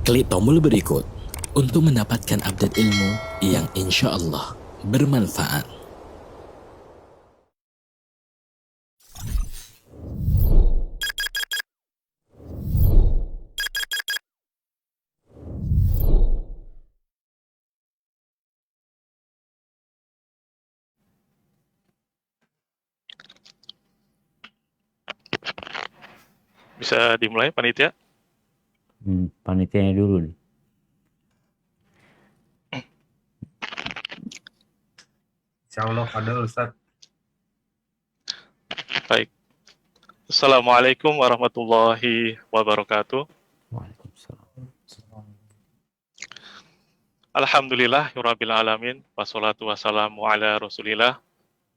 Klik tombol berikut untuk mendapatkan update ilmu yang insya Allah bermanfaat. Bisa dimulai panitia? Panitianya dulu nih. Insyaallah ada Ustaz. Baik. Assalamualaikum warahmatullahi wabarakatuh. Waalaikumsalam. Alhamdulillah rabbil alamin wassalatu wassalamu ala Rasulillah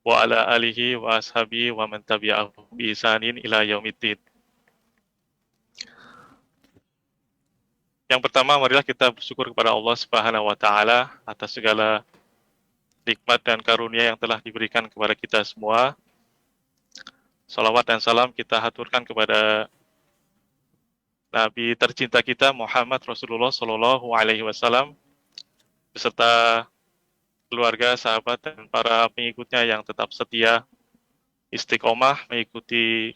wa ala alihi wa ashabi wa man tabi'ahum bi ihsanin ila yaumiddin. Yang pertama, marilah kita bersyukur kepada Allah Subhanahu wa taala atas segala nikmat dan karunia yang telah diberikan kepada kita semua. Salawat dan salam kita haturkan kepada Nabi tercinta kita Muhammad Rasulullah Shallallahu Alaihi Wasallam beserta keluarga, sahabat, dan para pengikutnya yang tetap setia istiqomah mengikuti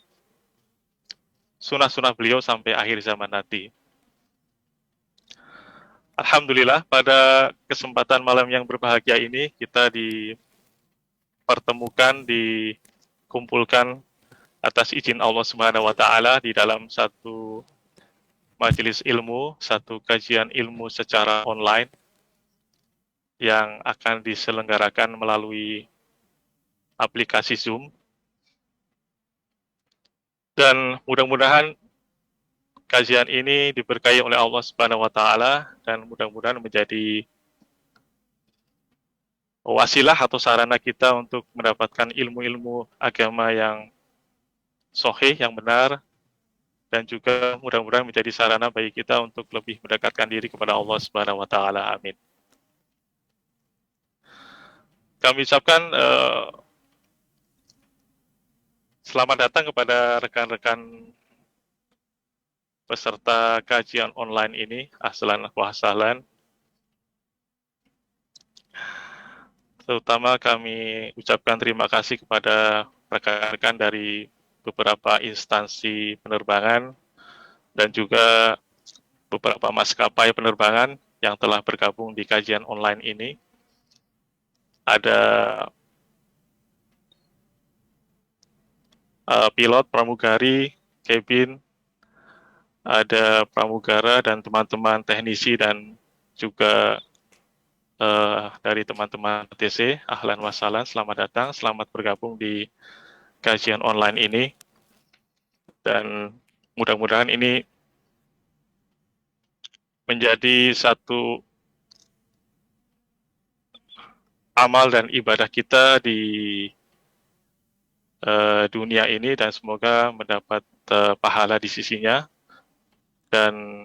sunnah-sunnah beliau sampai akhir zaman nanti. Alhamdulillah, pada kesempatan malam yang berbahagia ini kita dipertemukan, dikumpulkan atas izin Allah Subhanahu wa taala di dalam satu majelis ilmu, satu kajian ilmu secara online yang akan diselenggarakan melalui aplikasi Zoom. Dan mudah-mudahan kajian ini diberkahi oleh Allah Subhanahu wa taala dan mudah-mudahan menjadi wasilah atau sarana kita untuk mendapatkan ilmu-ilmu agama yang sahih, yang benar, dan juga mudah-mudahan menjadi sarana bagi kita untuk lebih mendekatkan diri kepada Allah Subhanahu wa taala. Amin. Kami ucapkan selamat datang kepada rekan-rekan peserta kajian online ini. Ahlan wa sahlan. Terutama kami ucapkan terima kasih kepada rekan-rekan dari beberapa instansi penerbangan dan juga beberapa maskapai penerbangan yang telah bergabung di kajian online ini. Ada pilot, pramugari, kabin, ada pramugara dan teman-teman teknisi dan juga dari teman-teman TC. Ahlan wa sahlan, selamat datang, selamat bergabung di kajian online ini. Dan mudah-mudahan ini menjadi satu amal dan ibadah kita di dunia ini dan semoga mendapat pahala di sisinya. Dan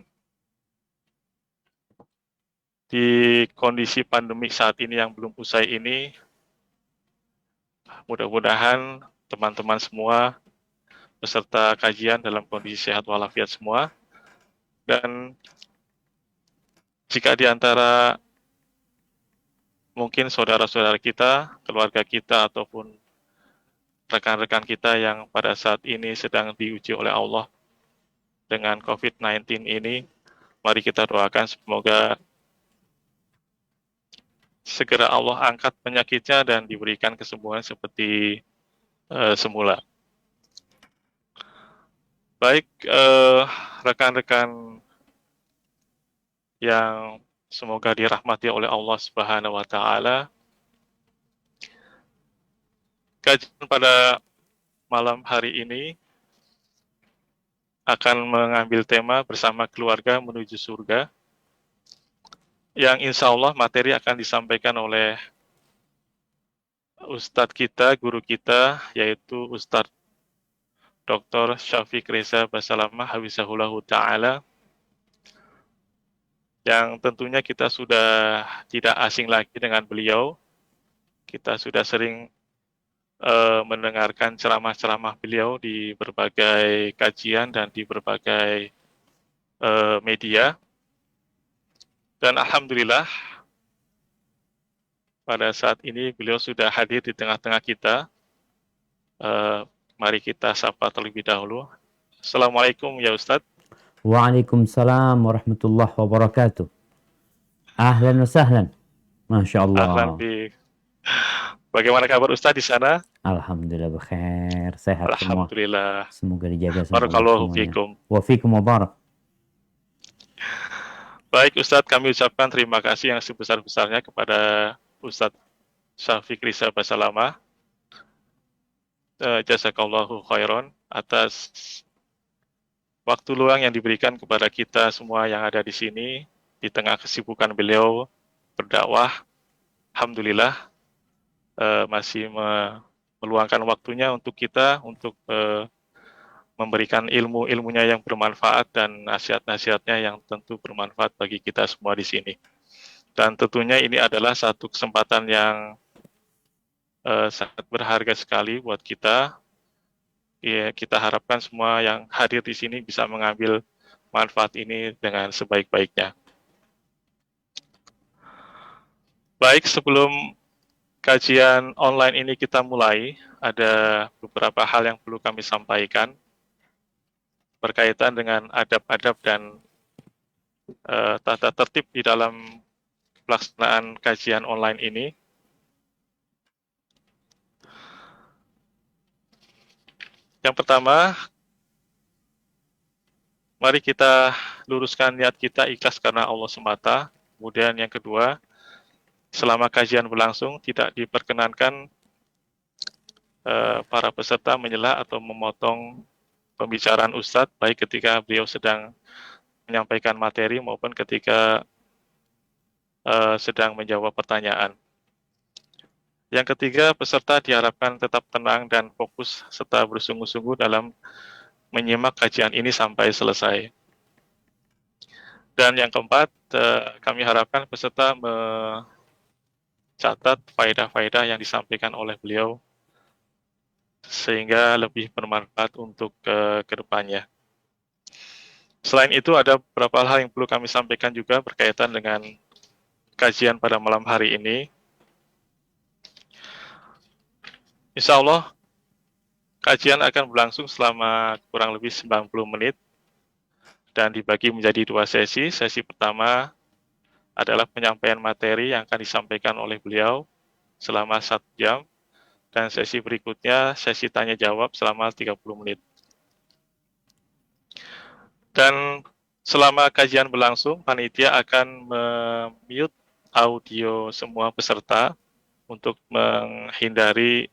di kondisi pandemik saat ini yang belum usai ini, mudah-mudahan teman-teman semua peserta kajian dalam kondisi sehat walafiat semua. Dan jika di antara mungkin saudara-saudara kita, keluarga kita, ataupun rekan-rekan kita yang pada saat ini sedang diuji oleh Allah dengan COVID-19 ini, mari kita doakan semoga segera Allah angkat penyakitnya dan diberikan kesembuhan seperti semula. Baik, rekan-rekan yang semoga dirahmati oleh Allah Subhanahu wa taala. Kajian pada malam hari ini akan mengambil tema bersama keluarga menuju surga, yang insya Allah materi akan disampaikan oleh Ustadz kita, guru kita, yaitu Ustadz Dr. Syafiq Reza Basalamah Hafizahullah Ta'ala, yang tentunya kita sudah tidak asing lagi dengan beliau. Kita sudah sering mendengarkan ceramah-ceramah beliau di berbagai kajian dan di berbagai media. Dan alhamdulillah pada saat ini beliau sudah hadir di tengah-tengah kita. Mari kita sapa terlebih dahulu. Assalamualaikum ya Ustadz. Waalaikumsalam warahmatullahi wabarakatuh. Ahlan wa sahlan. Masya Ahlan Allah. bi. Bagaimana kabar Ustadz di sana? Alhamdulillah bekhair. Sehat semua. Alhamdulillah. Semoga dijaga sama Allah Barakallahu semuanya. fikum. Wa fikum mubarak. Baik Ustadz, kami ucapkan terima kasih yang sebesar-besarnya kepada Ustadz Syafiq Risa Basalamah. Jazakallahu khairan atas waktu luang yang diberikan kepada kita semua yang ada di sini di tengah kesibukan beliau berdakwah. Alhamdulillah masih meluangkan waktunya untuk kita untuk memberikan ilmunya yang bermanfaat dan nasihat-nasihatnya yang tentu bermanfaat bagi kita semua di sini. Dan tentunya ini adalah satu kesempatan yang sangat berharga sekali buat kita. Ya, kita harapkan semua yang hadir di sini bisa mengambil manfaat ini dengan sebaik-baiknya. Baik, sebelum kajian online ini kita mulai, ada beberapa hal yang perlu kami sampaikan berkaitan dengan adab-adab dan tata tertib di dalam pelaksanaan kajian online ini. Yang pertama, mari kita luruskan niat kita ikhlas karena Allah semata. Kemudian yang kedua, selama kajian berlangsung tidak diperkenankan para peserta menyela atau memotong pembicaraan Ustadz, baik ketika beliau sedang menyampaikan materi maupun ketika sedang menjawab pertanyaan. Yang ketiga, peserta diharapkan tetap tenang dan fokus serta bersungguh-sungguh dalam menyimak kajian ini sampai selesai. Dan yang keempat, kami harapkan peserta mencatat faedah-faedah yang disampaikan oleh beliau sehingga lebih bermanfaat untuk ke depannya. Selain itu, ada beberapa hal yang perlu kami sampaikan juga berkaitan dengan kajian pada malam hari ini. Insya Allah, kajian akan berlangsung selama kurang lebih 90 menit dan dibagi menjadi dua sesi. Sesi pertama adalah penyampaian materi yang akan disampaikan oleh beliau selama 1 jam, dan sesi berikutnya sesi tanya-jawab selama 30 menit. Dan selama kajian berlangsung, panitia akan mute audio semua peserta untuk menghindari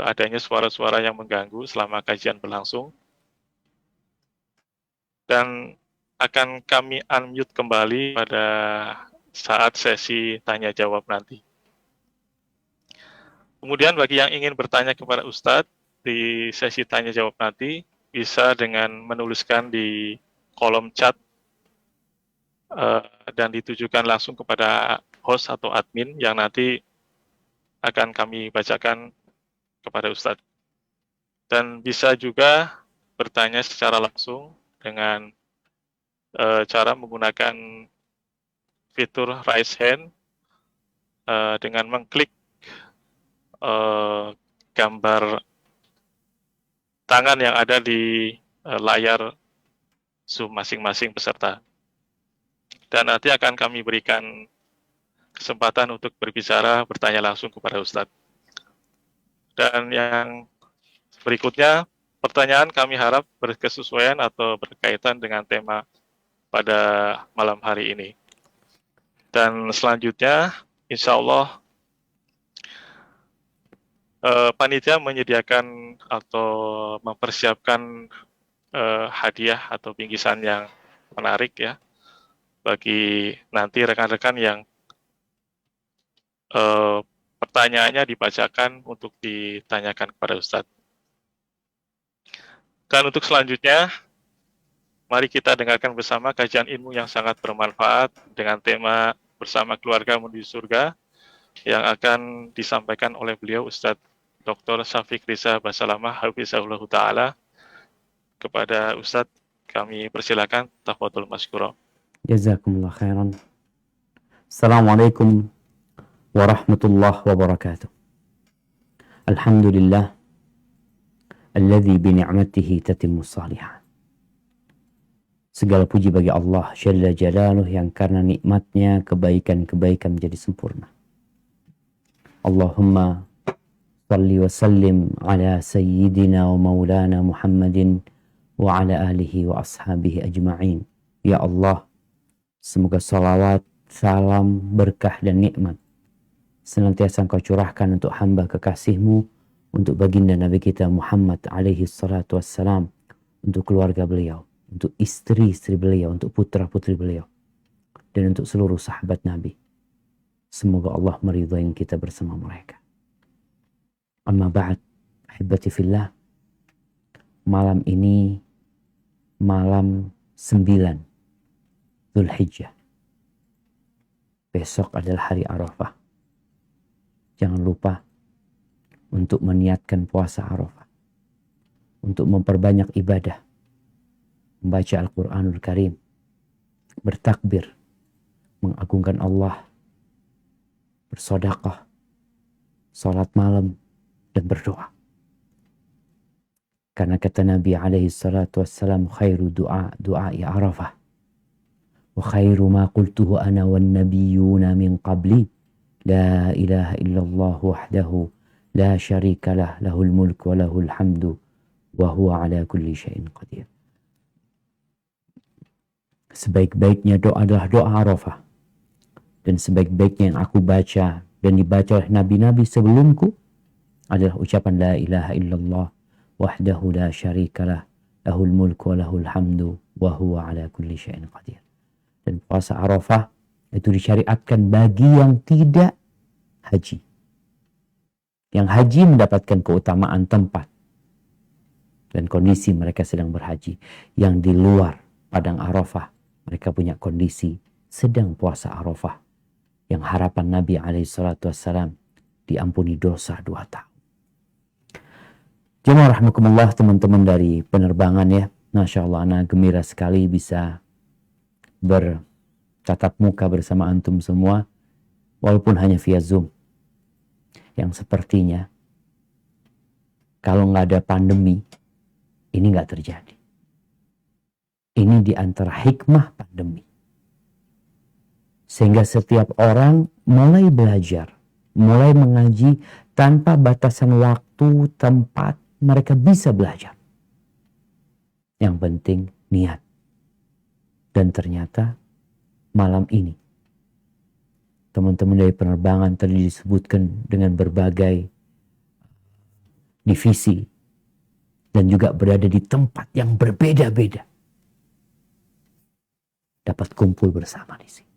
adanya suara-suara yang mengganggu selama kajian berlangsung. Dan akan kami unmute kembali pada saat sesi tanya-jawab nanti. Kemudian bagi yang ingin bertanya kepada Ustadz di sesi tanya-jawab nanti, bisa dengan menuliskan di kolom chat dan ditujukan langsung kepada host atau admin yang nanti akan kami bacakan kepada Ustadz. Dan bisa juga bertanya secara langsung dengan cara menggunakan fitur raise hand dengan mengklik gambar tangan yang ada di layar Zoom masing-masing peserta. Dan nanti akan kami berikan kesempatan untuk berbicara, bertanya langsung kepada Ustadz. Dan yang berikutnya, pertanyaan kami harap berkesesuaian atau berkaitan dengan tema pada malam hari ini. Dan selanjutnya, insya Allah, panitia menyediakan atau mempersiapkan hadiah atau bingkisan yang menarik ya, bagi nanti rekan-rekan yang pertanyaannya dibacakan untuk ditanyakan kepada Ustadz. Dan untuk selanjutnya, mari kita dengarkan bersama kajian ilmu yang sangat bermanfaat dengan tema Bersama Keluarga Menuju Surga yang akan disampaikan oleh beliau Ustadz Dr. Syafiq Risa Basalamah Hafizahullah Ta'ala. Kepada Ustadz kami persilakan, tafadhol masykurah. Jazakumullah khairan. Assalamualaikum warahmatullahi wabarakatuh. Alhamdulillah alladzi bi ni'matihi tatimmu shalihat. Segala puji bagi Allah Jalla Jalaluh yang karena nikmatnya kebaikan-kebaikan menjadi sempurna. Allahumma salli wa sallim ala sayyidina wa maulana Muhammadin wa ala alihi wa ashabihi ajma'in. Ya Allah, semoga salawat, salam, berkah dan nikmat senantiasa Engkau curahkan untuk hamba kekasih-Mu, untuk baginda Nabi kita Muhammad alaihi salatu wassalam, untuk keluarga beliau, untuk istri-istri beliau, untuk putra-putri beliau, dan untuk seluruh sahabat Nabi. Semoga Allah meridhai kita bersama mereka. Amma ba'd, ahibati fillah, malam ini malam 9 Dzulhijjah. Besok adalah hari Arafah. Jangan lupa untuk meniatkan puasa Arafah, untuk memperbanyak ibadah, membaca Al-Quranul Karim, bertakbir, mengagungkan Allah, bersedekah, salat malam, dan berdoa. Karena kata Nabi alaihi salatu wassalam, khairu du'ai Arafah, wa khairu ma qultuhu ana wan nabiyyuna min qabli, la ilaha illallah wahdahu la syarika lah, lahul mulku wa lahul hamdu wa huwa ala kulli syai'in qadir. Sebaik-baiknya doa adalah doa Arafah, dan sebaik-baiknya yang aku baca dan dibaca oleh nabi-nabi sebelumku adalah ucapan la ilaha illallah wahdahu la syarikalah, lahul mulku wa lahul hamdu wa huwa ala kulli syai'in qadir. Dan puasa Arafah itu disyariatkan bagi yang tidak haji. Yang haji mendapatkan keutamaan tempat dan kondisi mereka sedang berhaji. Yang di luar padang Arafah, mereka punya kondisi sedang puasa Arafah, yang harapan Nabi SAW diampuni dosa 2 tahun. Jemaah rahimakumullah, teman-teman dari penerbangan ya, Masya Allah, anak gembira sekali bisa bertatap muka bersama antum semua, walaupun hanya via Zoom. Yang sepertinya kalau nggak ada pandemi, ini nggak terjadi. Ini di antara hikmah pandemi. Sehingga setiap orang mulai belajar, mulai mengaji tanpa batasan waktu, tempat, mereka bisa belajar. Yang penting niat. Dan ternyata malam ini teman-teman dari penerbangan tadi disebutkan dengan berbagai divisi dan juga berada di tempat yang berbeda-beda, dapat kumpul bersama di sini.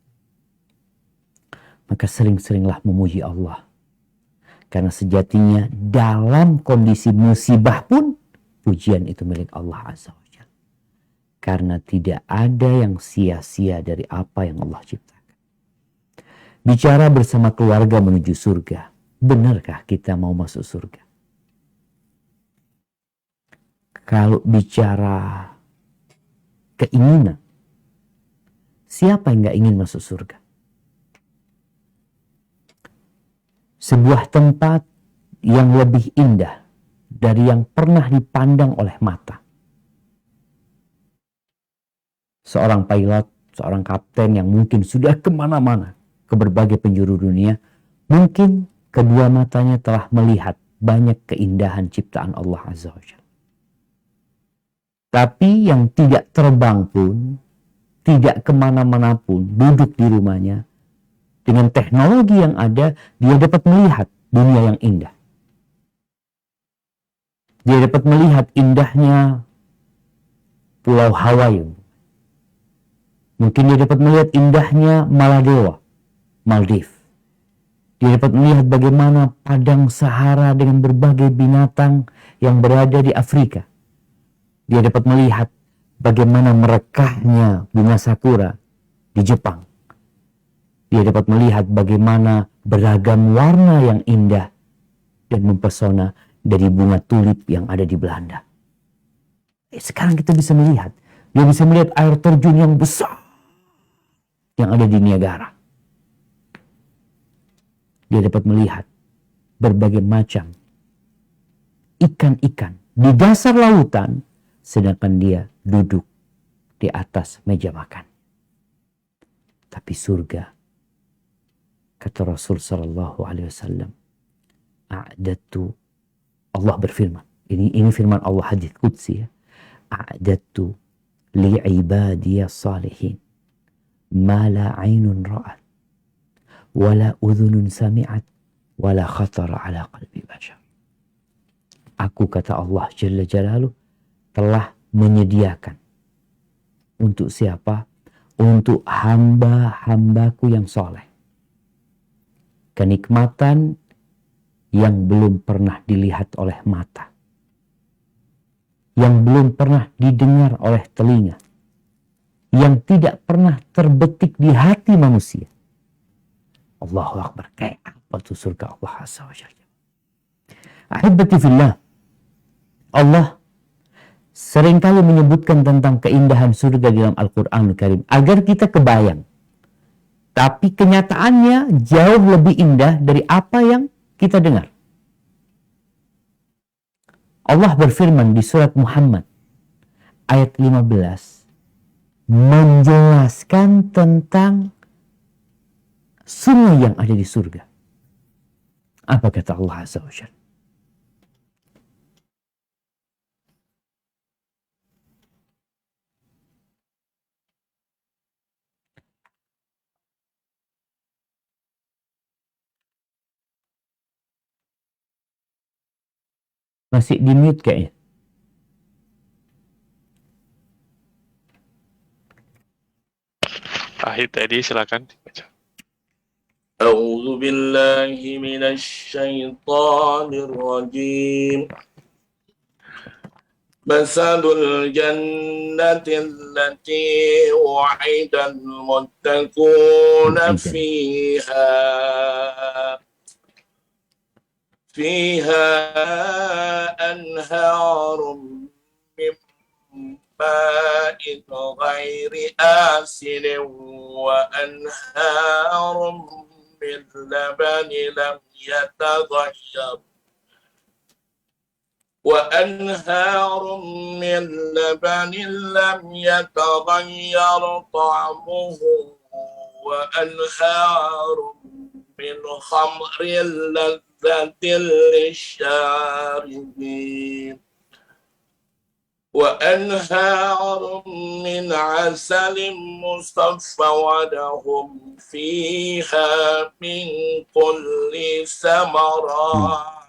Maka sering-seringlah memuji Allah, karena sejatinya dalam kondisi musibah pun pujian itu milik Allah Azza wa Jalla. Karena tidak ada yang sia-sia dari apa yang Allah ciptakan. Bicara bersama keluarga menuju surga. Benarkah kita mau masuk surga? Kalau bicara keinginan, siapa yang gak ingin masuk surga? Sebuah tempat yang lebih indah dari yang pernah dipandang oleh mata. Seorang pilot, seorang kapten yang mungkin sudah kemana-mana, ke berbagai penjuru dunia, mungkin kedua matanya telah melihat banyak keindahan ciptaan Allah Azza wa Jalla. Tapi yang tidak terbang pun, tidak kemana-mana pun, duduk di rumahnya, dengan teknologi yang ada, dia dapat melihat dunia yang indah. Dia dapat melihat indahnya Pulau Hawaii. Mungkin dia dapat melihat indahnya Maladewa, Maldives. Dia dapat melihat bagaimana padang Sahara dengan berbagai binatang yang berada di Afrika. Dia dapat melihat bagaimana merekahnya bunga sakura di Jepang. Dia dapat melihat bagaimana beragam warna yang indah dan mempesona dari bunga tulip yang ada di Belanda. Sekarang kita bisa melihat. Dia bisa melihat air terjun yang besar yang ada di Niagara. Dia dapat melihat berbagai macam ikan-ikan di dasar lautan, sedangkan dia duduk di atas meja makan. Tapi surga, kata Rasul Sallallahu Alaihi Wasallam, a'dadtu, Allah berfirman, ini firman Allah, hadits qudsi ya, a'dadtu li'ibadiyas salihin ma la aynun ra'at wala udhunun sami'at wala khatara ala qalbi bashar. Aku, kata Allah Jalla Jalaluh, telah menyediakan untuk siapa? Untuk hamba-hambaku yang soleh, kenikmatan yang belum pernah dilihat oleh mata, yang belum pernah didengar oleh telinga, yang tidak pernah terbetik di hati manusia. Allahu Akbar. Kayak apa tuh surga Allah Azza wa Jalla? Ahibati fillah, Allah seringkali menyebutkan tentang keindahan surga dalam Al-Quranul Karim agar kita kebayang. Tapi kenyataannya jauh lebih indah dari apa yang kita dengar. Allah berfirman di surat Muhammad ayat 15 menjelaskan tentang sungai yang ada di surga. Apa kata Allah Azza wa Jalla? Masih di mute kayaknya. Ahid tadi silakan dibaca. أعوذ بالله من الشيطان الرجيم مثل الجنة التي وعد المتقون فيها أنهار من ماء غير آسن وأنهار من لبن لم يتغير طعمه وأنهار من خمر لذة للشاربين وأنهار من عسل مصفى ولهم فيها من كل ثمرات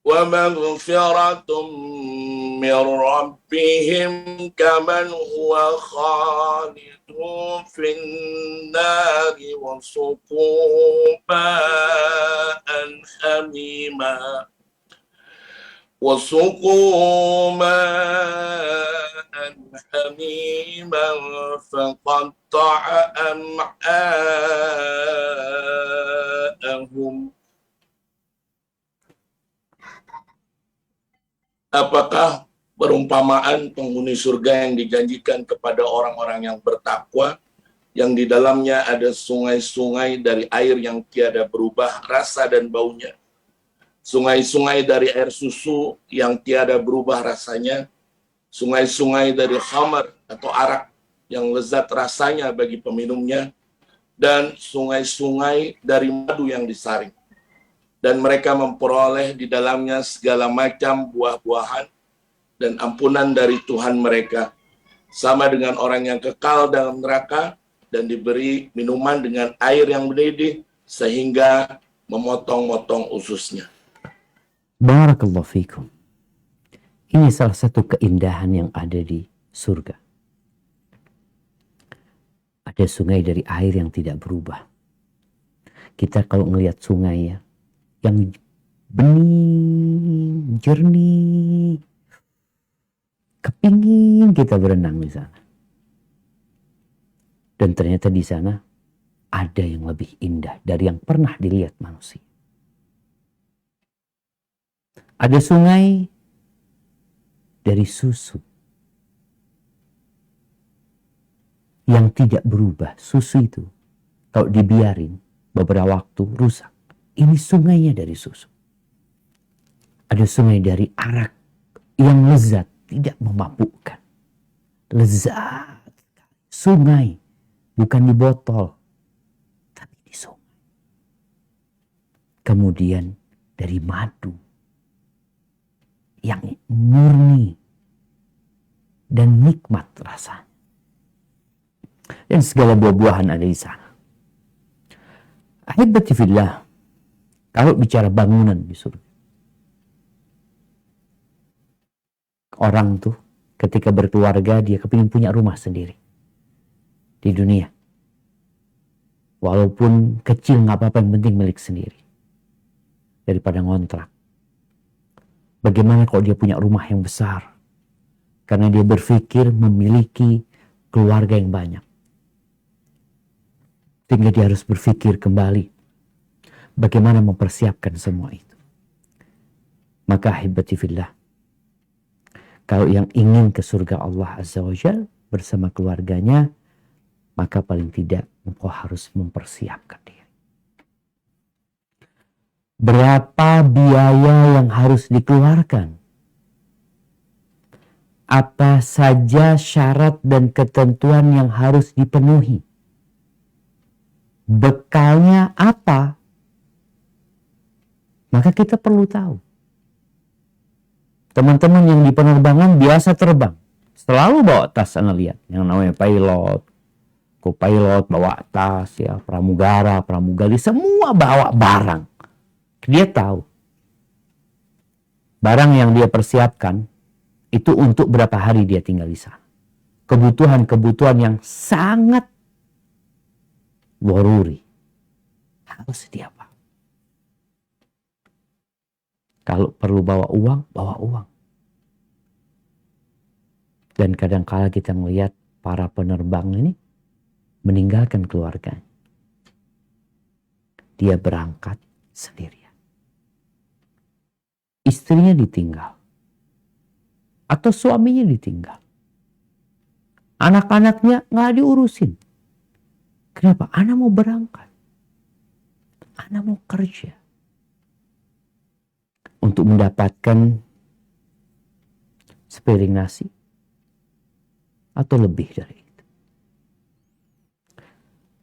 ومغفرة من ربهم كمن هو خالد في النار وسقوا ماء حميما فقطع أمعاءهم. Apakah perumpamaan penghuni surga yang dijanjikan kepada orang-orang yang bertakwa, yang di dalamnya ada sungai-sungai dari air yang tiada berubah rasa dan baunya, sungai-sungai dari air susu yang tiada berubah rasanya, sungai-sungai dari khamar atau arak yang lezat rasanya bagi peminumnya, dan sungai-sungai dari madu yang disaring. Dan mereka memperoleh di dalamnya segala macam buah-buahan dan ampunan dari Tuhan mereka, sama dengan orang yang kekal dalam neraka dan diberi minuman dengan air yang mendidih sehingga memotong-motong ususnya. Barakallahu fikum. Ini salah satu keindahan yang ada di surga. Ada sungai dari air yang tidak berubah. Kita kalau ngelihat sungai ya, yang bening, jernih, kepingin kita berenang di sana. Dan ternyata di sana ada yang lebih indah dari yang pernah dilihat manusia. Ada sungai dari susu. yang tidak berubah. Susu itu kalau dibiarin beberapa waktu rusak. Ini sungainya dari susu. Ada sungai dari arak yang lezat, tidak memabukkan. Lezat. Sungai, bukan di botol, tapi di sungai. Kemudian dari madu yang murni dan nikmat rasanya. Dan segala buah-buahan ada di sana. Ahibati fillah, kalau bicara bangunan di surga, orang tuh ketika berkeluarga dia kepingin punya rumah sendiri di dunia. Walaupun kecil nggak apa-apa, yang penting milik sendiri daripada ngontrak. Bagaimana kalau dia punya rumah yang besar? Karena dia berpikir memiliki keluarga yang banyak. Sehingga dia harus berpikir kembali bagaimana mempersiapkan semua itu. Maka ahibati fillah, kalau yang ingin ke surga Allah Azza wa Jalla bersama keluarganya, maka paling tidak engkau harus mempersiapkan diri. Berapa biaya yang harus dikeluarkan? Apa saja syarat dan ketentuan yang harus dipenuhi? Bekalnya apa? Maka kita perlu tahu. Teman-teman yang di penerbangan biasa terbang, selalu bawa tas. Anda lihat yang namanya pilot, co-pilot bawa tas, ya, pramugara, pramugari, semua bawa barang. Dia tahu barang yang dia persiapkan itu untuk berapa hari dia tinggal di sana. Kebutuhan-kebutuhan yang sangat waruri harus dia bawa. Kalau perlu bawa uang, bawa uang. Dan kadang-kala kita melihat para penerbang ini meninggalkan keluarganya. Dia berangkat sendirian. Istrinya ditinggal. Atau suaminya ditinggal. Anak-anaknya nggak diurusin. Kenapa? Anak mau berangkat. Anak mau kerja. Untuk mendapatkan sepiring nasi. Atau lebih dari itu.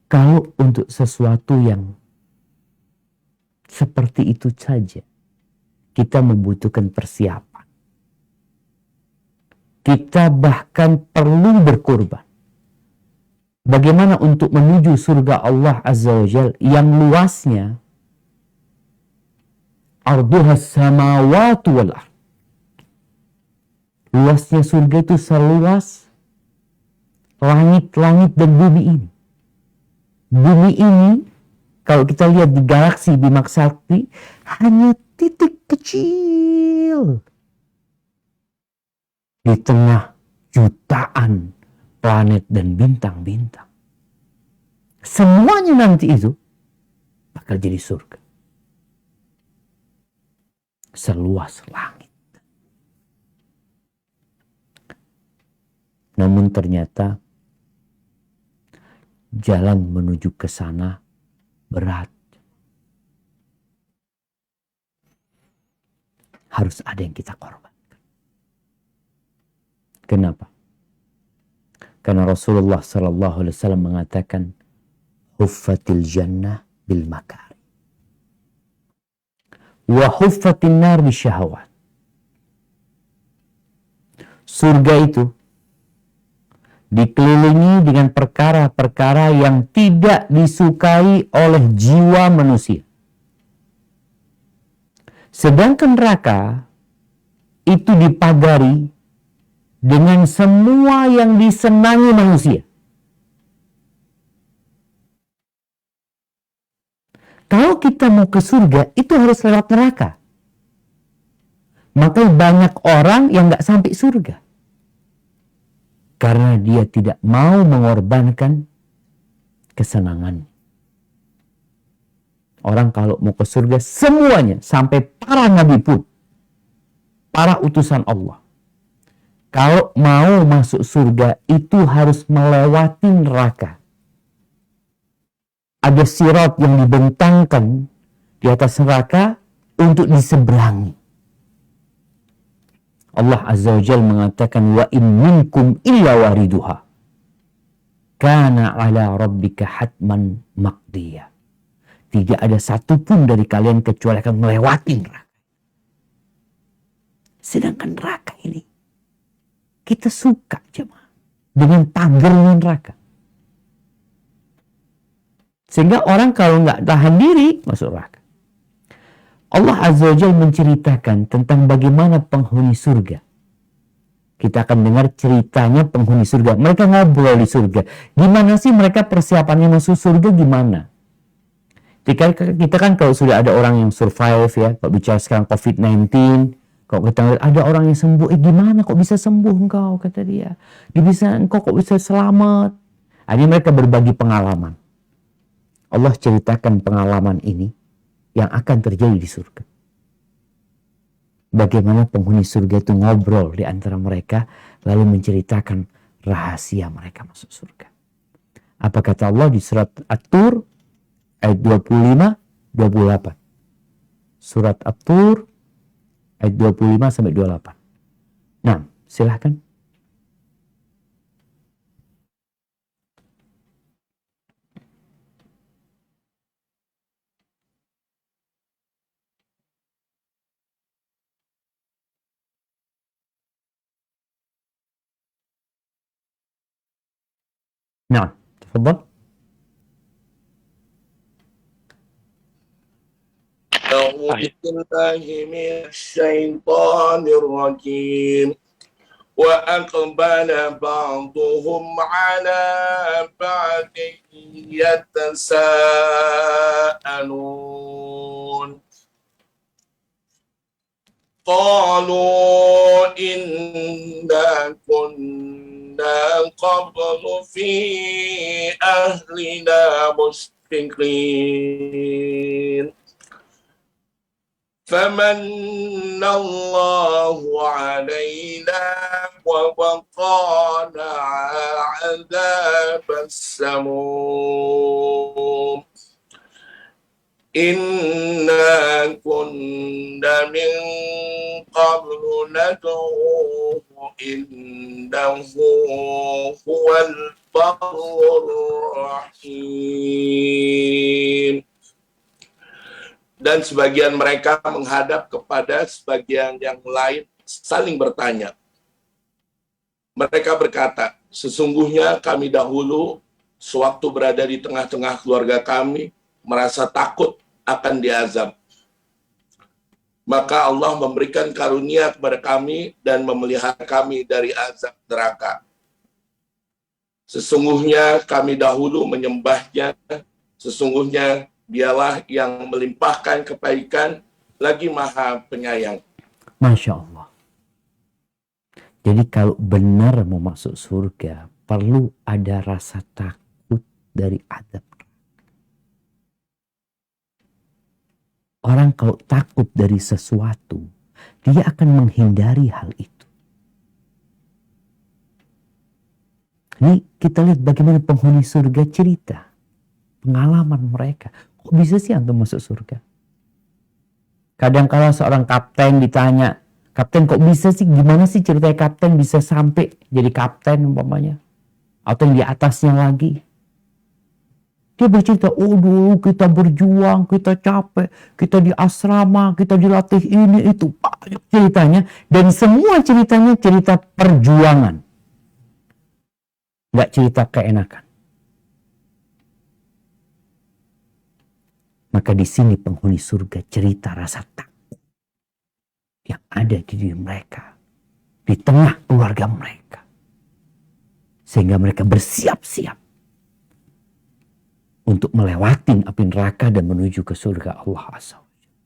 Kalau untuk sesuatu yang seperti itu saja, kita membutuhkan persiapan. Kita bahkan perlu berkorban. Bagaimana untuk menuju surga Allah Azza wa Jalla yang luasnya arduhas samawati wal ardh. Luasnya surga itu seluas langit-langit dan bumi ini. Bumi ini kalau kita lihat di galaksi Bima Sakti hanya titik kecil di tengah jutaan planet dan bintang-bintang. Semuanya nanti itu bakal jadi surga. Seluas langit. Namun ternyata jalan menuju ke sana berat. Harus ada yang kita korbankan. Kenapa? Karena Rasulullah SAW mengatakan, huffatil jannah bil makari. Wa huffatin nar bisyahawat. Surga itu dikelilingi dengan perkara-perkara yang tidak disukai oleh jiwa manusia. Sedangkan neraka itu dipagari dengan semua yang disenangi manusia. Kalau kita mau ke surga, itu harus lewat neraka. Maka banyak orang yang gak sampai surga. Karena dia tidak mau mengorbankan kesenangan. Orang kalau mau ke surga semuanya, sampai para nabi pun, para utusan Allah, Kalau mau masuk surga itu harus melewati neraka. Ada sirat yang dibentangkan di atas neraka untuk diseberangi. Allah Azza wa Jalla mengatakan, wa in minkum illa wariduha kana ala rabbika hatman maqdiyah. Tidak ada satupun dari kalian kecuali akan melewati neraka. Sedangkan neraka ini kita suka jemaah dengan tagernya neraka. Sehingga orang kalau nggak tahan diri masuk neraka. Allah Azza wa Jalla menceritakan tentang bagaimana penghuni surga. Kita akan dengar ceritanya penghuni surga. Mereka ngobrol di surga. Gimana sih mereka persiapannya masuk surga gimana? Kita kan kalau sudah ada orang yang survive ya, kalau bicara sekarang COVID-19, kalau kita lihat ada orang yang sembuh, gimana kok bisa sembuh engkau, kata dia. Engkau kok bisa selamat. Ini mereka berbagi pengalaman. Allah ceritakan pengalaman ini yang akan terjadi di surga. Bagaimana penghuni surga itu ngobrol di antara mereka, lalu menceritakan rahasia mereka masuk surga. Apa kata Allah di surat At-Tur ayat 25-28. Surat At-Tur ayat 25-28. Nah, silahkan. Nah, tafadhal. أعوذ بالله من الشيطان الرجيم وأقبل بعضهم على بعض يتساءلون قالوا إنا كنا قبل في أهلنا مشفقين فمن الله علينا ووقانا عذاب السموم إنا كنا من قبل ندعوه إنه هو البر الرحيم. Dan sebagian mereka menghadap kepada sebagian yang lain saling bertanya. Mereka berkata, sesungguhnya kami dahulu sewaktu berada di tengah-tengah keluarga kami merasa takut akan diazab. Maka Allah memberikan karunia kepada kami dan memelihara kami dari azab neraka. Sesungguhnya kami dahulu menyembahnya, sesungguhnya Dialah yang melimpahkan kebaikan, lagi Maha Penyayang. Masya Allah. Jadi kalau benar mau masuk surga, perlu ada rasa takut dari azab. Orang kalau takut dari sesuatu, dia akan menghindari hal itu. Ini kita lihat bagaimana penghuni surga cerita pengalaman mereka. Kok bisa sih antum masuk surga? Kadang-kala seorang kapten ditanya, kapten kok bisa sih, gimana sih ceritanya kapten bisa sampai jadi kapten umpamanya? Atau yang di atasnya lagi. Dia bercerita, oh dulu kita berjuang, kita capek, kita di asrama, kita dilatih ini, itu. Banyak ceritanya. Dan semua ceritanya cerita perjuangan. Nggak cerita keenakan. Maka di sini penghuni surga cerita rasa takut yang ada di diri mereka, di tengah keluarga mereka. Sehingga mereka bersiap-siap untuk melewati api neraka dan menuju ke surga Allah Azza wa Jalla.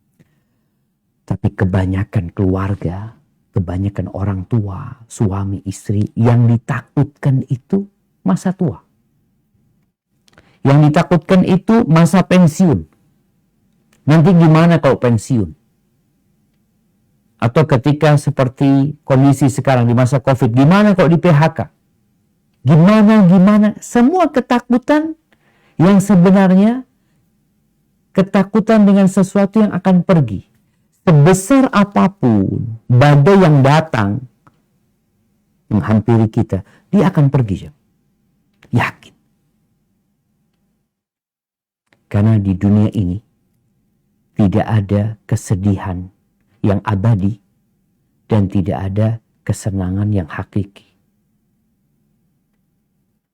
Tapi kebanyakan keluarga, kebanyakan orang tua, suami, istri, yang ditakutkan itu masa tua. Yang ditakutkan itu masa pensiun. Nanti gimana kalau pensiun? Atau ketika seperti kondisi sekarang di masa COVID, gimana kalau di PHK? Gimana? Semua ketakutan yang sebenarnya ketakutan dengan sesuatu yang akan pergi. Sebesar apapun badai yang datang menghampiri kita, dia akan pergi. Yakin. Karena di dunia ini tidak ada kesedihan yang abadi dan tidak ada kesenangan yang hakiki.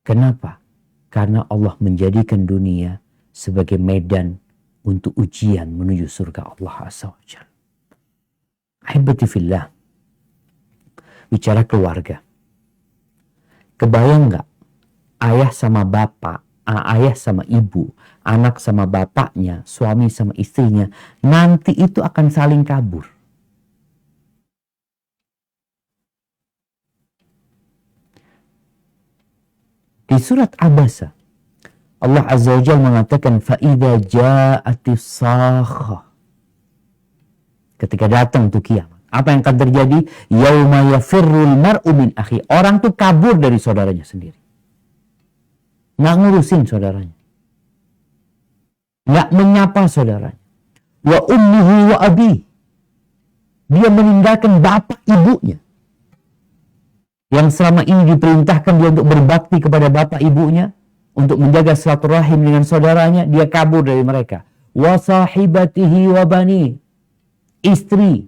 Kenapa? Karena Allah menjadikan dunia sebagai medan untuk ujian menuju surga Allah Azza wa Jalla. Ahibati fillah, bicara keluarga. Kebayang nggak ayah sama bapak, ayah sama ibu, anak sama bapaknya, suami sama istrinya, nanti itu akan saling kabur. Di surat Abasa, Allah Azza wa Jalla mengatakan, فَإِذَا جَاءَتِ الصَّاخَّةُ. Ketika datang tuh kiamat, apa yang akan terjadi? يَوْمَ يَفِرُّ الْمَرْءُ مِنْ أَخِيهِ. Orang tuh kabur dari saudaranya sendiri. Nggak ngurusin saudaranya. Nggak menyapa saudaranya. Wa ummihi wa abi. Dia meninggalkan bapak ibunya. Yang selama ini diperintahkan dia untuk berbakti kepada bapak ibunya, untuk menjaga silaturahim dengan saudaranya, dia kabur dari mereka. Wa sahibatihi wa bani. Istri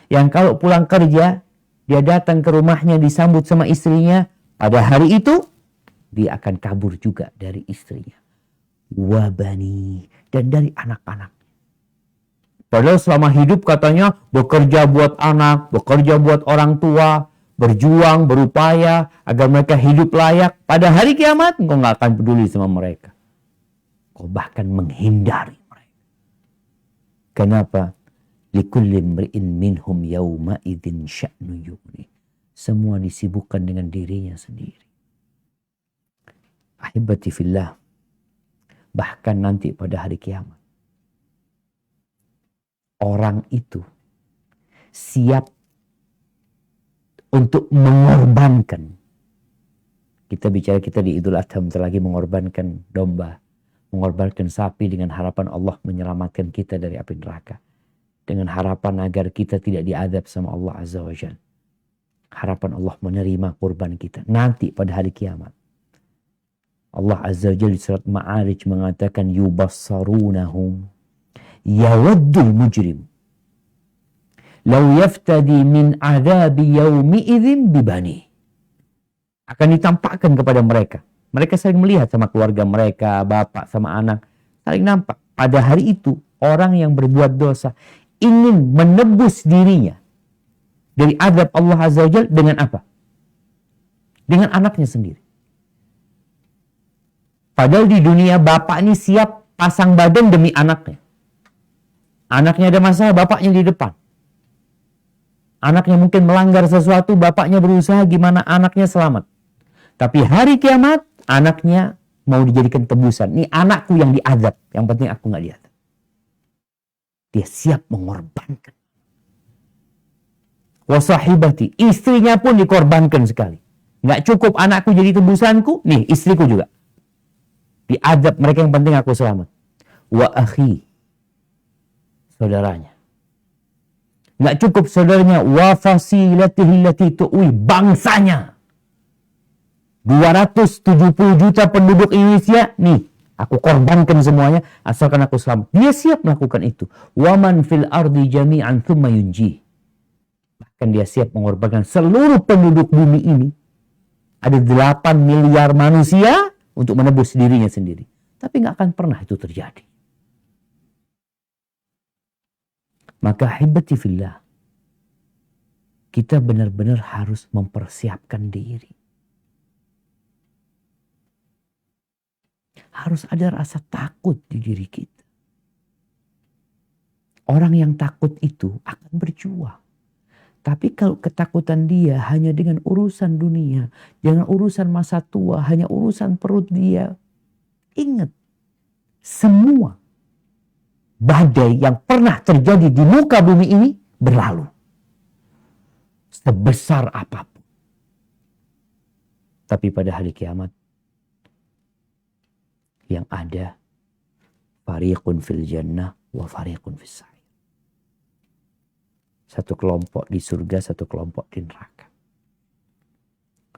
yang kalau pulang kerja, dia datang ke rumahnya disambut sama istrinya, pada hari itu dia akan kabur juga dari istrinya. Wa bani, dan dari anak-anak. Padahal selama hidup katanya bekerja buat anak, bekerja buat orang tua, berjuang, berupaya agar mereka hidup layak. Pada hari kiamat, engkau nggak akan peduli sama mereka. Kau bahkan menghindari mereka. Kenapa? Likulli imri'in minhum yawma idzin sya'nu yughni. Semua disibukkan dengan dirinya sendiri. Ahibati fillah. Bahkan nanti pada hari kiamat, orang itu siap untuk mengorbankan. Kita bicara kita di Idul Adha bentar lagi mengorbankan domba, mengorbankan sapi dengan harapan Allah menyelamatkan kita dari api neraka. Dengan harapan agar kita tidak diazab sama Allah Azza wa Jalla. Harapan Allah menerima kurban kita nanti pada hari kiamat. Allah Azza wa Jalla di surat Ma'arij mengatakan yubassarunahum yawaddul mujrim lau yaftadi min adzabi yaumi'idzin bibani. Akan ditampakkan kepada mereka. Mereka saling melihat sama keluarga mereka, bapak sama anak. Saling nampak. Pada hari itu, orang yang berbuat dosa ingin menebus dirinya dari azab Allah Azza wa Jalla dengan apa? Dengan anaknya sendiri. Padahal di dunia bapak ini siap pasang badan demi anaknya. Anaknya ada masalah, bapaknya di depan. Anaknya mungkin melanggar sesuatu, bapaknya berusaha gimana anaknya selamat. Tapi hari kiamat, anaknya mau dijadikan tebusan. Ini anakku yang diazab, yang penting aku nggak diazab. Dia siap mengorbankan. Wasahibati, istrinya pun dikorbankan sekali. Nggak cukup anakku jadi tebusanku, nih istriku juga. Diazab mereka, yang penting aku selamat. Wa akhi, saudaranya. Nggak cukup saudaranya, wa fasilatihi allati tu'wi, bangsanya. 270 juta penduduk Indonesia, nih, aku korbankan semuanya asalkan aku selamat. Dia siap melakukan itu. Wa man fil ardi jami'an thumma yunji. Bahkan dia siap mengorbankan seluruh penduduk bumi ini. Ada 8 miliar manusia untuk menebus dirinya sendiri. Tapi nggak akan pernah itu terjadi. Maka hibati fillah, kita benar-benar harus mempersiapkan diri. Harus ada rasa takut di diri kita. Orang yang takut itu akan berjuang. Tapi kalau ketakutan dia hanya dengan urusan dunia, jangan urusan masa tua, hanya urusan perut dia. Ingat, semua badai yang pernah terjadi di muka bumi ini berlalu. sebesar apapun. Tapi pada hari kiamat, yang ada fariqun fil jannah wa fariqun fis sa'ir. Satu kelompok di surga, satu kelompok di neraka.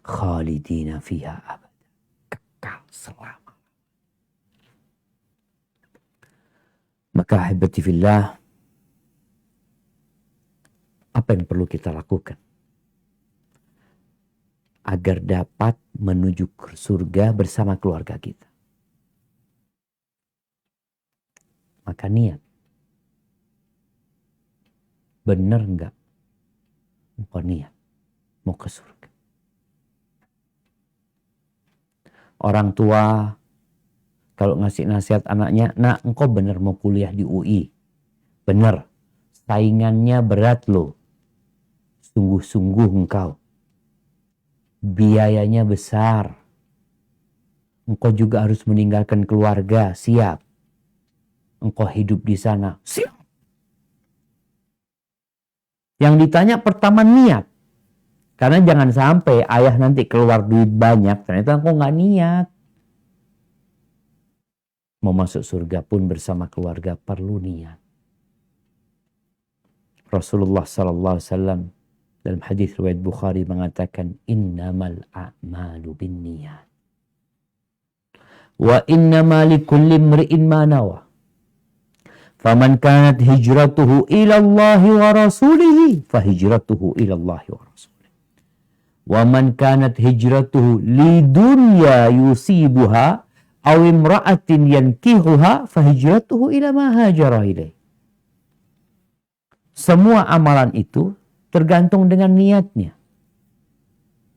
Khalidina fiha abada. Kekal selama. Maka ahibati fillah, apa yang perlu kita lakukan agar dapat menuju ke surga bersama keluarga kita? Maka niat. Benar enggak engkau niat mau ke surga? Orang tua kalau ngasih nasihat anaknya, nak engkau benar mau kuliah di UI. Benar, saingannya berat loh. Sungguh-sungguh engkau. Biayanya besar. Engkau juga harus meninggalkan keluarga, siap. Engkau hidup di sana, siap. Yang ditanya pertama niat. Karena jangan sampai ayah nanti keluar duit banyak, ternyata engkau nggak niat. Mau masuk surga pun bersama keluarga perlu niat. Rasulullah SAW dalam hadis riwayat Bukhari mengatakan, innamal a'malu binniyat. Wa innama likulli imri'in ma nawa. Faman kanat hijratuhu ila Allah wa rasulihi fahijratuhu ila Allah wa rasulihi. Wa man kanat hijratuhu lidunya yusibuha aw imra'atin yankihuha fahijratuhu ila ma hajara ilaih. Semua amalan itu tergantung dengan niatnya.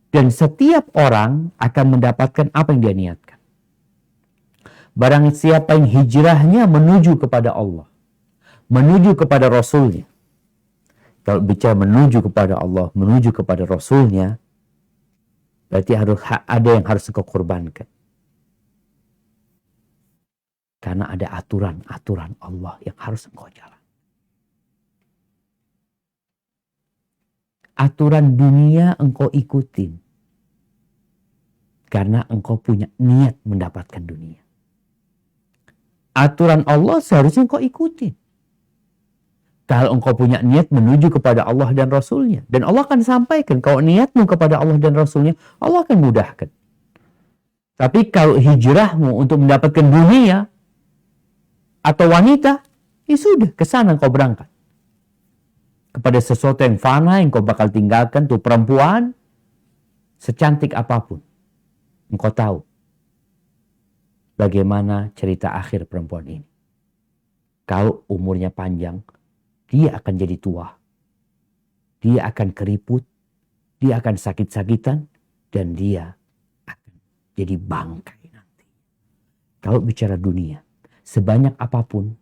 Dan setiap orang akan mendapatkan apa yang dia niatkan. Barang siapa yang hijrahnya menuju kepada Allah, menuju kepada Rasulnya. Kalau bicara menuju kepada Allah, menuju kepada Rasulnya, berarti harus ada yang harus engkau korbankan. Karena ada aturan-aturan Allah yang harus engkau jalan. Aturan dunia engkau ikutin. Karena engkau punya niat mendapatkan dunia. Aturan Allah seharusnya engkau ikutin. Kalau engkau punya niat menuju kepada Allah dan Rasulnya. Dan Allah akan sampaikan. Kalau niatmu kepada Allah dan Rasulnya, Allah akan mudahkan. Tapi kalau hijrahmu untuk mendapatkan dunia atau wanita, ya sudah, ke sana engkau berangkat. Kepada sesuatu yang fana yang kau bakal tinggalkan, tuh perempuan, secantik apapun. Engkau tahu bagaimana cerita akhir perempuan ini. Kalau umurnya panjang, dia akan jadi tua. Dia akan keriput, dia akan sakit-sakitan, dan dia akan jadi bangkai nanti. Kalau bicara dunia, sebanyak apapun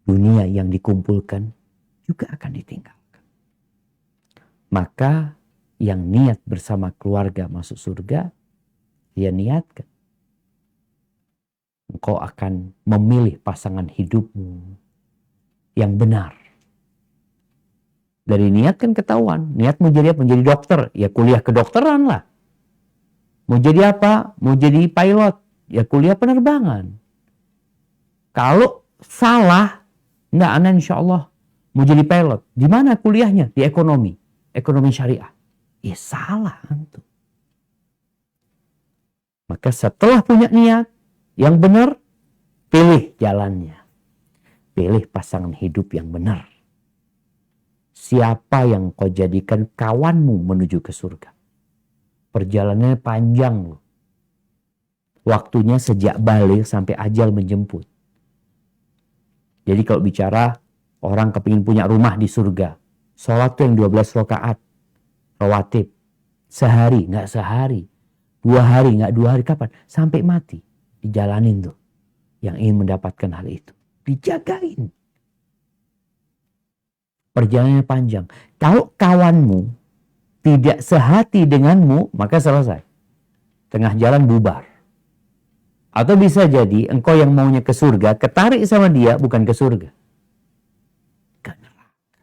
dunia yang dikumpulkan juga akan ditinggalkan. Maka yang niat bersama keluarga masuk surga, dia niatkan. Engkau akan memilih pasangan hidupmu yang benar. Dari niat kan ketahuan. Niat mau jadi apa? Menjadi dokter. Ya kuliah kedokteran lah. Mau jadi apa? Mau jadi pilot. Ya kuliah penerbangan. Kalau salah, enggak, anak insya Allah mau jadi pilot. Di mana kuliahnya? Di ekonomi. Ekonomi syariah. Ya salah antum. Maka setelah punya niat yang benar, pilih jalannya. Pilih pasangan hidup yang benar. Siapa yang kau jadikan kawanmu menuju ke surga. Perjalanannya panjang loh. Waktunya sejak balik sampai ajal menjemput. Jadi kalau bicara orang kepingin punya rumah di surga. Sholat tuh yang 12 rakaat. Rawatib. Sehari, nggak sehari. 2 hari, nggak 2 hari. Kapan? Sampai mati. Dijalanin tuh. Yang ingin mendapatkan hal itu. Dijagain. Perjalanannya panjang. Kalau kawanmu tidak sehati denganmu, maka selesai. Tengah jalan bubar. Atau bisa jadi engkau yang maunya ke surga, ketarik sama dia bukan ke surga. Ke neraka.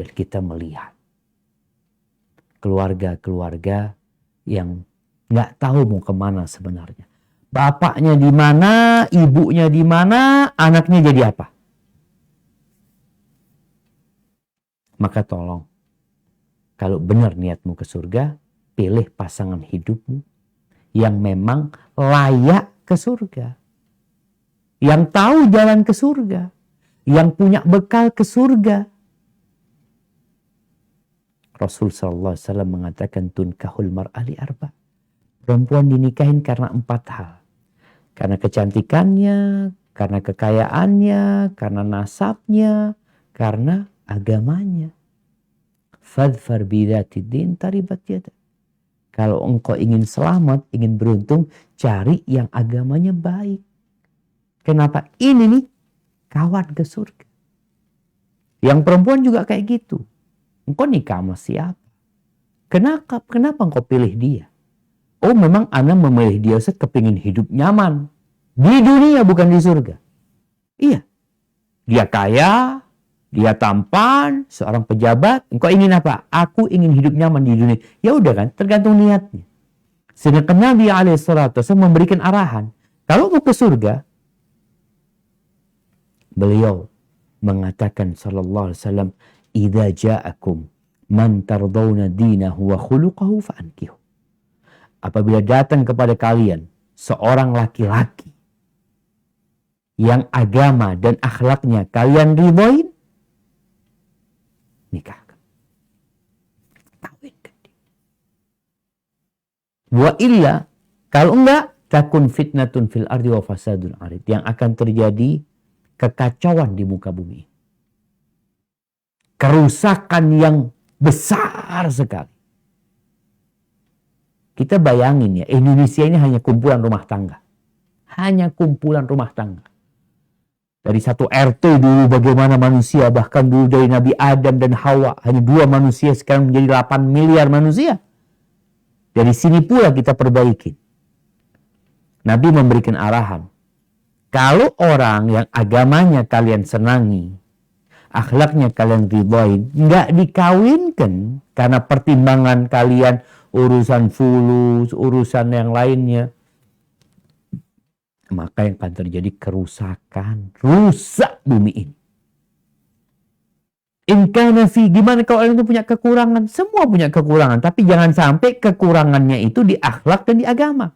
dan kita melihat keluarga-keluarga yang nggak tahu mau kemana sebenarnya. Bapaknya di mana, ibunya di mana, anaknya jadi apa? Maka tolong, kalau benar niatmu ke surga, pilih pasangan hidupmu yang memang layak ke surga. Yang tahu jalan ke surga. Yang punya bekal ke surga. Rasul SAW mengatakan tunkahul mar'ali arba. Perempuan dinikahin karena 4 hal. Karena kecantikannya, karena kekayaannya, karena nasabnya, karena agamanya. Fadfar bidatid-din taribat yada. Kalau engkau ingin selamat, ingin beruntung, cari yang agamanya baik. Kenapa? Ini nih kawan ke surga. Yang perempuan juga kayak gitu. Engkau nikah sama siapa? Kenapa engkau pilih dia? Oh, memang Ana memilih dia Ustaz kepingin hidup nyaman. Di dunia bukan di surga. Iya. Dia kaya, dia tampan, seorang pejabat. Engkau ingin apa? Aku ingin hidup nyaman di dunia. Ya udah kan, tergantung niatnya. Sedangkan Nabi alaihissalatu wasallam memberikan arahan. Kalau mau ke surga, beliau mengatakan sallallahu alaihi wasallam, "Idza ja'akum man tardawna dinahu wa khuluquhu fa'ankihu." Apabila datang kepada kalian seorang laki-laki yang agama dan akhlaknya kalian ridhoin, nikahkan. Kawinkan dia. Wa illa, kalau enggak, takun fitnatun fil ardi wa fasadun arid. Yang akan terjadi kekacauan di muka bumi. Kerusakan yang besar sekali. Kita bayangin ya, Indonesia ini hanya kumpulan rumah tangga. Hanya kumpulan rumah tangga. Dari satu RT dulu bagaimana manusia, bahkan dulu dari Nabi Adam dan Hawa, hanya 2 manusia, sekarang menjadi 8 miliar manusia. Dari sini pula kita perbaiki. Nabi memberikan arahan. Kalau orang yang agamanya kalian senangi, akhlaknya kalian ridhoin, nggak dikawinkan karena pertimbangan kalian urusan fulus, urusan yang lainnya, maka yang akan terjadi kerusakan, rusak bumi ini. In kana fi, gimana kalau orang itu punya kekurangan? Semua punya kekurangan, tapi jangan sampai kekurangannya itu di akhlak dan di agama.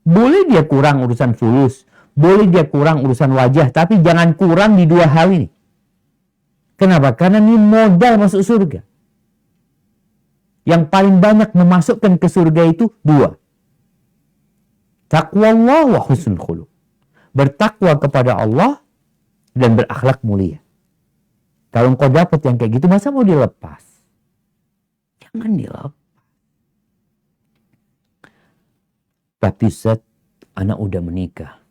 Boleh dia kurang urusan fulus, boleh dia kurang urusan wajah, tapi jangan kurang di 2 hal ini. Kenapa? Karena ini modal masuk surga. Yang paling banyak memasukkan ke surga itu 2. Taqwallah wa husnul khuluq. Bertakwa kepada Allah dan berakhlak mulia. Kalau engkau dapat yang kayak gitu, masa mau dilepas? Jangan dilepas. Tapi Ustaz, anak udah menikah.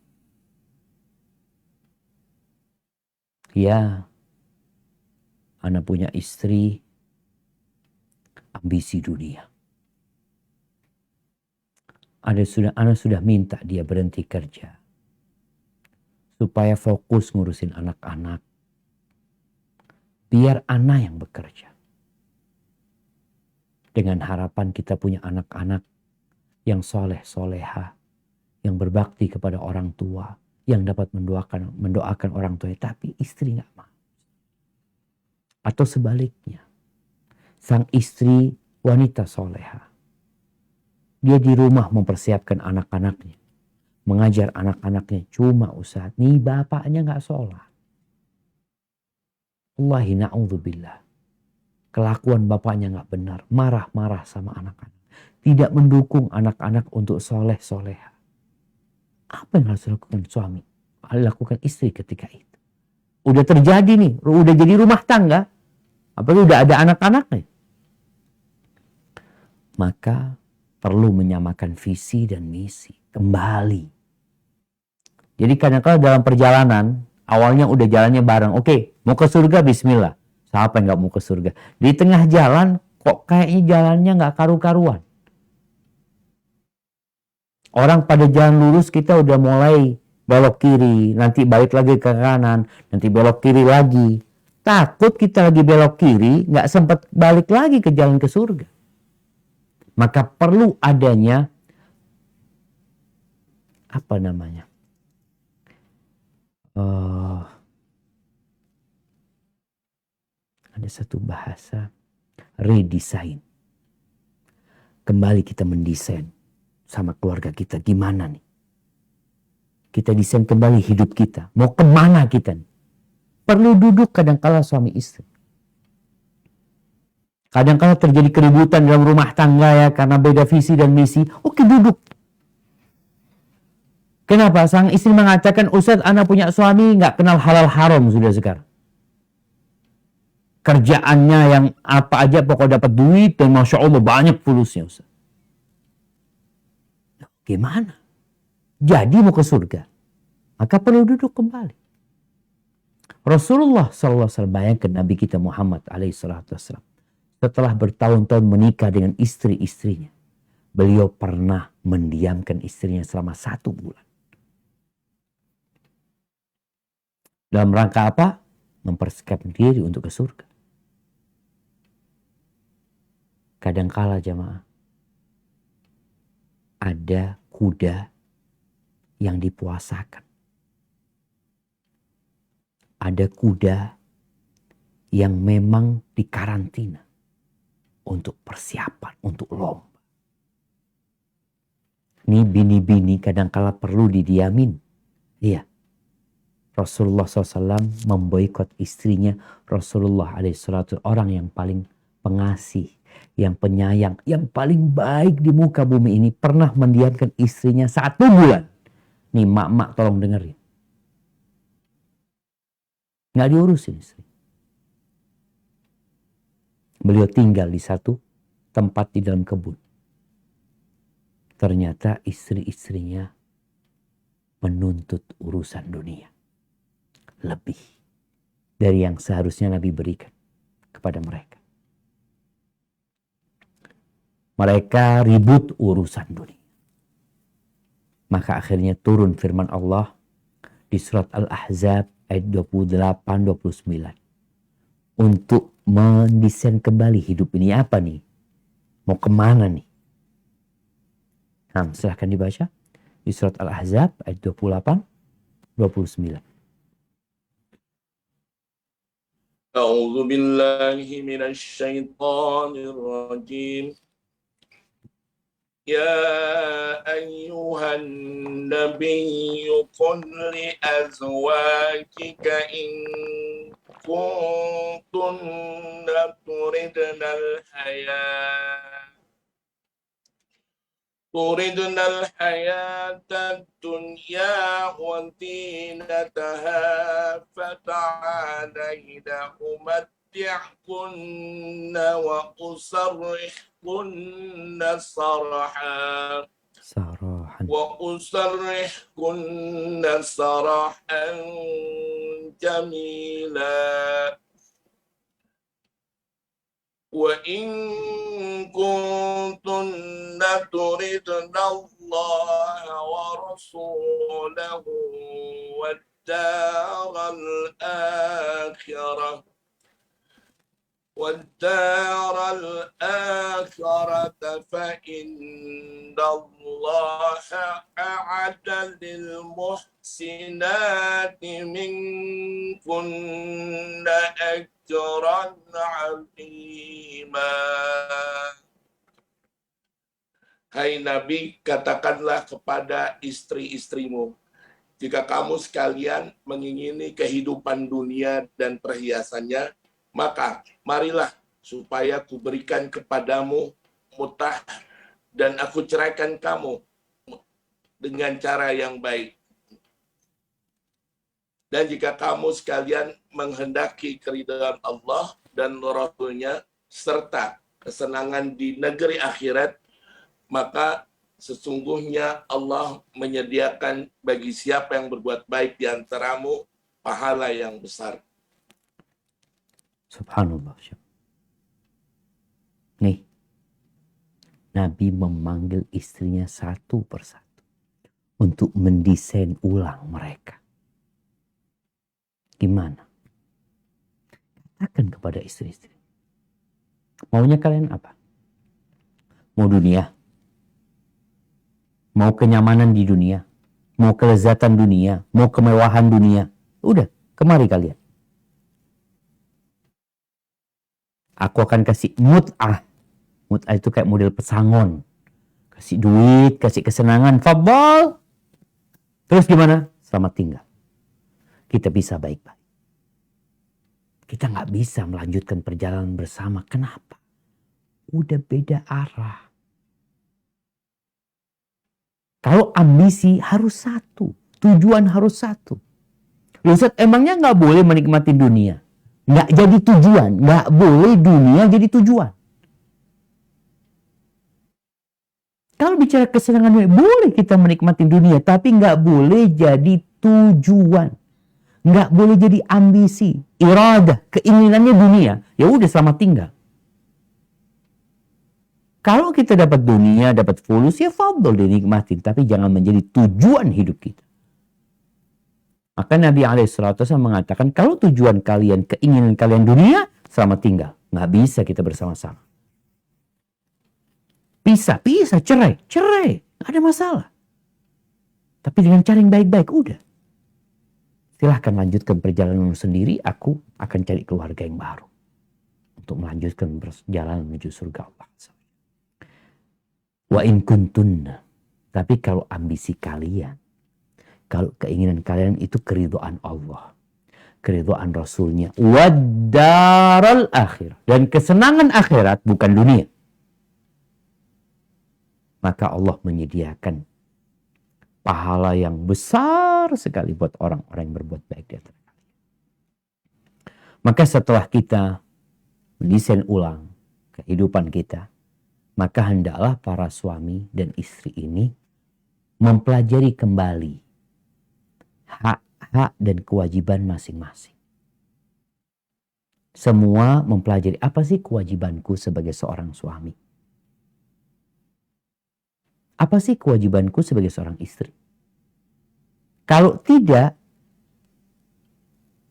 Ya, anak punya istri, ambisi dunia. Anak sudah minta dia berhenti kerja. Supaya fokus ngurusin anak-anak. Biar anak yang bekerja. Dengan harapan kita punya anak-anak yang soleh, soleha, yang berbakti kepada orang tua, yang dapat mendoakan orang tua, tapi istri nggak mau. Atau sebaliknya, sang istri wanita soleha, dia di rumah mempersiapkan anak-anaknya, mengajar anak-anaknya, cuma Ustaz, nih bapaknya nggak sholat. Wallahi na'udzubillah, kelakuan bapaknya nggak benar, marah-marah sama anak-anak. Tidak mendukung anak-anak untuk soleh soleha. Apa yang harus dilakukan suami? Lakukan istri ketika itu. Udah terjadi nih, udah jadi rumah tangga. Apalagi udah ada anak-anaknya. Maka perlu menyamakan visi dan misi. Kembali. Jadi kadang-kadang dalam perjalanan, awalnya udah jalannya bareng. Oke, mau ke surga, bismillah. Siapa yang gak mau ke surga? Di tengah jalan, kok kayaknya jalannya gak karu-karuan. Orang pada jalan lurus kita udah mulai belok kiri, nanti balik lagi ke kanan, nanti belok kiri lagi. Takut kita lagi belok kiri, nggak sempat balik lagi ke jalan ke surga. Maka perlu adanya apa namanya? Ada satu bahasa redesign. Kembali kita mendesain sama keluarga kita. Gimana nih? Kita desain kembali hidup kita. Mau kemana kita nih? Perlu duduk kadang-kala suami istri. Kadang-kala terjadi keributan dalam rumah tangga ya karena beda visi dan misi. Oke, duduk. Kenapa? Sang istri mengatakan, Ustaz, anak punya suami nggak kenal halal haram sudah sekarang. Kerjaannya yang apa aja pokoknya dapat duit dan Masya Allah banyak fulusnya, Ustaz. Gimana? Jadi mau ke surga. Maka perlu duduk kembali. Rasulullah SAW, bayangkan Nabi kita Muhammad alaihissalam. Setelah bertahun-tahun menikah dengan istri-istrinya. Beliau pernah mendiamkan istrinya selama 1 bulan. Dalam rangka apa? Mempersiapkan diri untuk ke surga. Kadangkala jamaah, ada kuda yang dipuasakan. Ada kuda yang memang dikarantina untuk persiapan, untuk lomba. Ini bini-bini kadangkala perlu didiamin. Iya. Rasulullah SAW memboikot istrinya. Rasulullah alaihissalatu orang yang paling pengasih, yang penyayang, yang paling baik di muka bumi ini pernah mendiamkan istrinya 1 bulan. Nih mak-mak tolong dengerin. Nggak diurusin istri. Beliau tinggal di satu tempat di dalam kebun. Ternyata istri-istrinya menuntut urusan dunia. Lebih dari yang seharusnya Nabi berikan kepada mereka. Mereka ribut urusan dunia. Maka akhirnya turun firman Allah di surat Al-Ahzab ayat 28-29. Untuk mendesain kembali hidup ini apa nih? Mau kemana nih? Nah, silahkan dibaca di surat Al-Ahzab ayat 28-29. أعوذ بالله من الشيطان الرجيم يا أيها النبي قل لأزواجك إن كنتن تردن الحياة الدنيا وزينتها فتعالين أمتعكن وأسرحكن سراحا جميلا وإن كنتن تردن الله ورسوله والدار الآخرة فإن الله أعد للمحسنات منكن أجرا عظيما. Hai Nabi, katakanlah kepada istri-istrimu, jika kamu sekalian mengingini kehidupan dunia dan perhiasannya, maka marilah supaya kuberikan kepadamu mutah dan aku ceraikan kamu dengan cara yang baik. Dan jika kamu sekalian menghendaki keridhaan Allah dan Rasul-Nya serta kesenangan di negeri akhirat, maka sesungguhnya Allah menyediakan bagi siapa yang berbuat baik di antaramu pahala yang besar. Subhanallah. Nih, Nabi memanggil istrinya satu persatu untuk mendesain ulang mereka. Gimana? Katakan kepada istri-istri, maunya kalian apa? Mau dunia? Mau kenyamanan di dunia? Mau kelezatan dunia? Mau kemewahan dunia? Udah, kemari kalian. Aku akan kasih mut'ah. Mut'ah itu kayak model pesangon. Kasih duit, kasih kesenangan. Fadhal. Terus gimana? Selamat tinggal. Kita bisa baik-baik. Kita nggak bisa melanjutkan perjalanan bersama. Kenapa? Udah beda arah. Kalau ambisi harus satu. Tujuan harus satu. Loh Ustaz, emangnya nggak boleh menikmati dunia? Nggak jadi tujuan. Nggak boleh dunia jadi tujuan. Kalau bicara kesenangan dunia, boleh kita menikmati dunia. Tapi nggak boleh jadi tujuan. Nggak boleh jadi ambisi. Iradah, keinginannya dunia. Ya udah selamat tinggal. Kalau kita dapat dunia, dapat fulus, ya fadl dinikmatin. Tapi jangan menjadi tujuan hidup kita. Maka Nabi SAW mengatakan, kalau tujuan kalian, keinginan kalian dunia, selamat tinggal. Nggak bisa kita bersama-sama. Pisah, cerai. Nggak ada masalah. Tapi dengan cara yang baik-baik, udah. Silahkan lanjutkan perjalanan sendiri, aku akan cari keluarga yang baru. Untuk melanjutkan perjalanan menuju surga Allah. Wa in kuntunna. Tapi kalau ambisi kalian, kalau keinginan kalian itu keridhaan Allah, keridhaan Rasulnya, wad-daral akhir, dan kesenangan akhirat bukan dunia, maka Allah menyediakan pahala yang besar sekali buat orang-orang yang berbuat baik di antara kalian. Maka setelah kita mendesain ulang kehidupan kita, maka hendaklah para suami dan istri ini mempelajari kembali hak-hak dan kewajiban masing-masing. Semua mempelajari apa sih kewajibanku sebagai seorang suami? Apa sih kewajibanku sebagai seorang istri? Kalau tidak,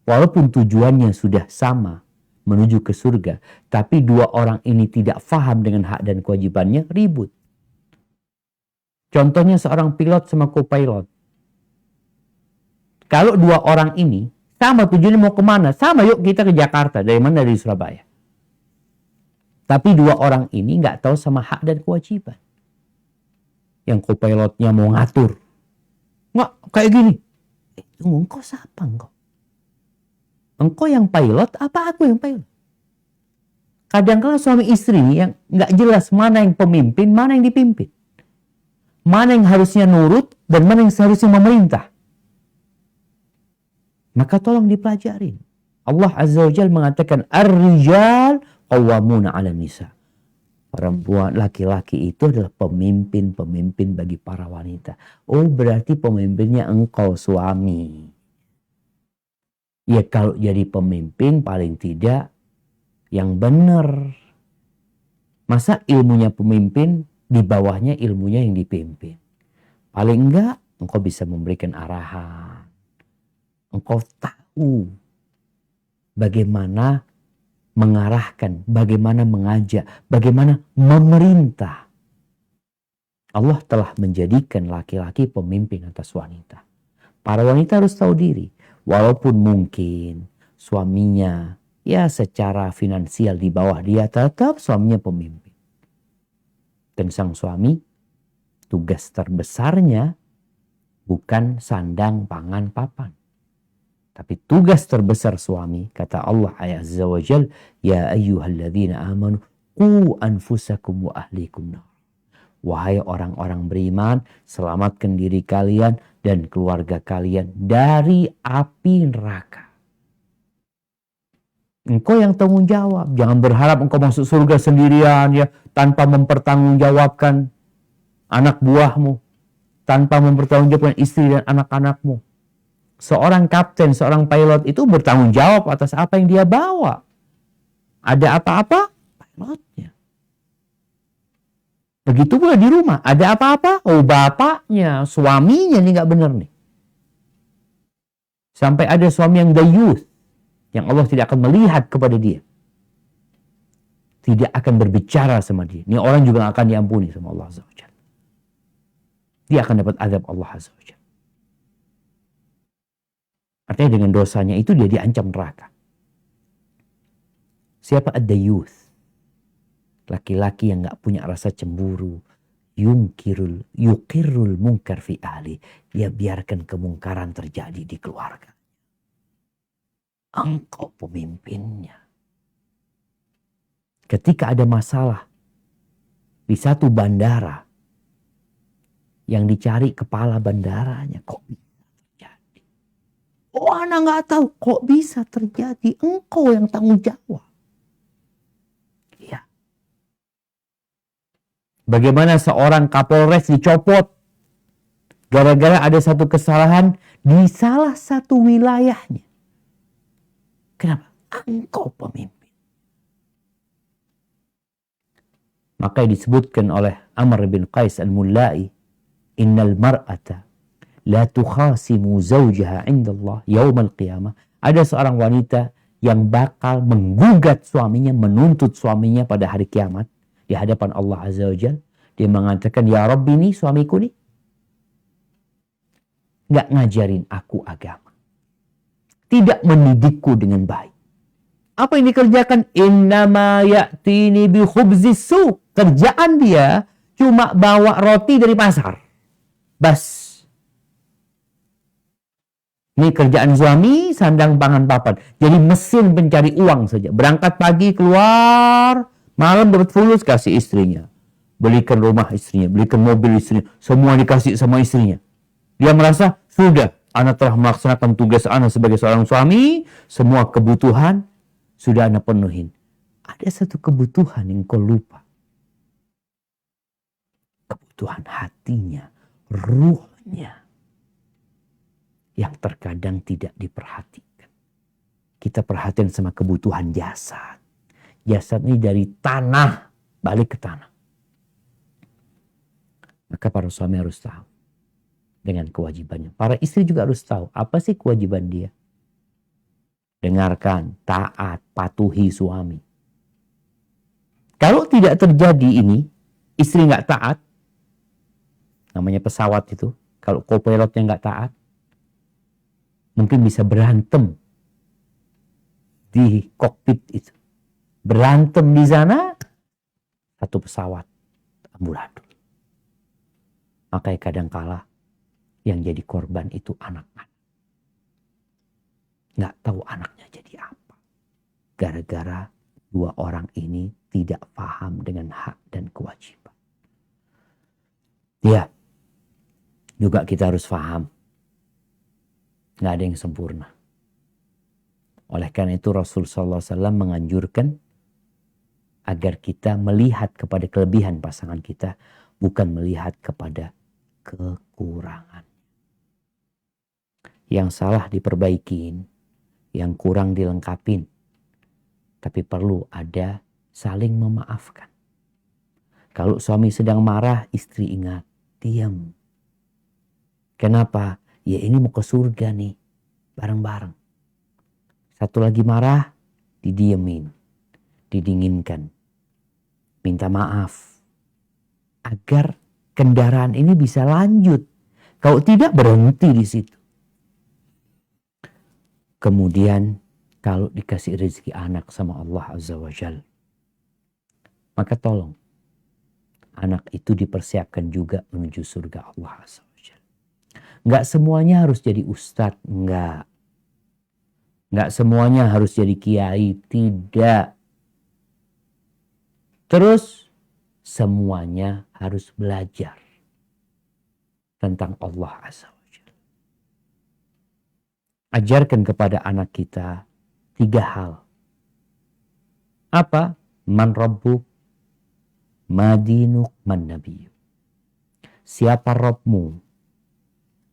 walaupun tujuannya sudah sama, menuju ke surga, tapi dua orang ini tidak faham dengan hak dan kewajibannya, ribut. Contohnya seorang pilot sama co-pilot. Kalau dua orang ini sama tujuannya mau kemana, sama yuk kita ke Jakarta, dari mana? Dari Surabaya. Tapi dua orang ini nggak tahu sama hak dan kewajiban. Yang co-pilotnya mau ngatur, nggak kayak gini. Tunggu, engkau siapa engkau? Engkau yang pilot apa aku yang pilot? Kadang-kadang suami istri yang nggak jelas mana yang pemimpin, mana yang dipimpin. Mana yang harusnya nurut dan mana yang seharusnya memerintah. Maka tolong dipelajarin. Allah Azza wa Jalla mengatakan ar-rijal qawwamuna 'alan nisa. Perempuan, laki-laki itu adalah pemimpin-pemimpin bagi para wanita. Oh, berarti pemimpinnya engkau suami. Ya kalau jadi pemimpin paling tidak yang benar. Masa ilmunya pemimpin, di bawahnya ilmunya yang dipimpin. Paling enggak engkau bisa memberikan arahan. Engkau tahu bagaimana mengarahkan, bagaimana mengajak, bagaimana memerintah. Allah telah menjadikan laki-laki pemimpin atas wanita. Para wanita harus tahu diri. Walaupun mungkin suaminya ya secara finansial di bawah dia, tetap suaminya pemimpin. Dan sang suami tugas terbesarnya bukan sandang, pangan, papan. Tapi tugas terbesar suami, kata Allah Azza wa Jal, ya ayyuhalladzina amanu qu anfusakum wa ahlikum nar. Wahai orang-orang beriman, selamatkan diri kalian dan keluarga kalian dari api neraka. Engkau yang tanggung jawab. Jangan berharap engkau masuk surga sendirian ya, tanpa mempertanggungjawabkan anak buahmu, tanpa mempertanggungjawabkan istri dan anak-anakmu. Seorang kapten, seorang pilot itu bertanggung jawab atas apa yang dia bawa. Ada apa-apa, pilotnya. Begitu pula di rumah. Ada apa-apa, oh bapaknya, suaminya ini nggak benar nih. Sampai ada suami yang dayuth. yang Allah tidak akan melihat kepada dia, tidak akan berbicara sama dia. Ini orang juga akan diampuni sama Allah Azza wa Jalla. Dia akan dapat azab Allah Azza wa Jalla. Artinya dengan dosanya itu dia diancam neraka. Siapa ad-dayuth? Laki-laki yang gak punya rasa cemburu. Yukirul munkar fi ahli. Dia biarkan kemungkaran terjadi di keluarga. Engkau pemimpinnya. Ketika ada masalah di satu bandara, yang dicari kepala bandaranya, kok bisa terjadi? Oh, anak gak tahu kok bisa terjadi. Engkau yang tanggung jawab. Ya. Bagaimana seorang Kapolres dicopot gara-gara ada satu kesalahan di salah satu wilayahnya. Kenapa? Engkau pemimpin. Maka disebutkan oleh Amr bin Qais al-Mullai, innal mar'ata la tukhasimu zawjaha indallah yaumal qiyamah. Ada seorang wanita yang bakal menggugat suaminya, menuntut suaminya pada hari kiamat di hadapan Allah Azza wa Jalla. Dia mengatakan, ya Rabbi, ini suamiku nih nggak ngajarin aku agama, tidak mendidikku dengan baik. Apa yang dikerjakan? Innama ya'tini bi khubzis suq. Kerjaan dia cuma bawa roti dari pasar. Bas. Ini kerjaan suami, sandang pangan papan. Jadi mesin pencari uang saja. Berangkat pagi, keluar, malam dapat fulus, kasih istrinya. Belikan rumah istrinya, belikan mobil istrinya. Semua dikasih sama istrinya. Dia merasa, sudah, anak telah melaksanakan tugas anak sebagai seorang suami. Semua kebutuhan sudah anak penuhin. Ada satu kebutuhan yang kau lupa. Kebutuhan hatinya, ruhnya, yang terkadang tidak diperhatikan. Kita perhatian sama kebutuhan jasad. Jasad ini dari tanah, balik ke tanah. Maka para suami harus tahu dengan kewajibannya. Para istri juga harus tahu apa sih kewajiban dia. Dengarkan, taat, patuhi suami. Kalau tidak terjadi ini, istri nggak taat, namanya pesawat itu, kalau co-pilotnya nggak taat, mungkin bisa berantem di kokpit itu. Berantem di sana, satu pesawat amburadul. Makanya kadangkala yang jadi korban itu anak-anak. Nggak tahu anaknya jadi apa. Gara-gara dua orang ini tidak paham dengan hak dan kewajiban. Ya, juga kita harus paham. Nggak ada yang sempurna. Oleh karena itu Rasul SAW menganjurkan agar kita melihat kepada kelebihan pasangan kita, bukan melihat kepada kekurangan. Yang salah diperbaikin, yang kurang dilengkapin. Tapi perlu ada saling memaafkan. Kalau suami sedang marah, istri ingat, diam. Kenapa? Ya ini mau ke surga nih, bareng-bareng. Satu lagi marah, didiemin, didinginkan. Minta maaf. Agar kendaraan ini bisa lanjut. Kalau tidak, berhenti di situ. Kemudian kalau dikasih rezeki anak sama Allah Azza wa Jalla, maka tolong anak itu dipersiapkan juga menuju surga Allah Azza wa Jalla. Enggak semuanya harus jadi ustadz, enggak. Enggak semuanya harus jadi kiai, tidak. Terus semuanya harus belajar tentang Allah Azza wa Jalla. Ajarkan kepada anak kita 3 hal. Apa? Man rabbuk, ma dinuk, man nabiyuk. Siapa Rabbmu?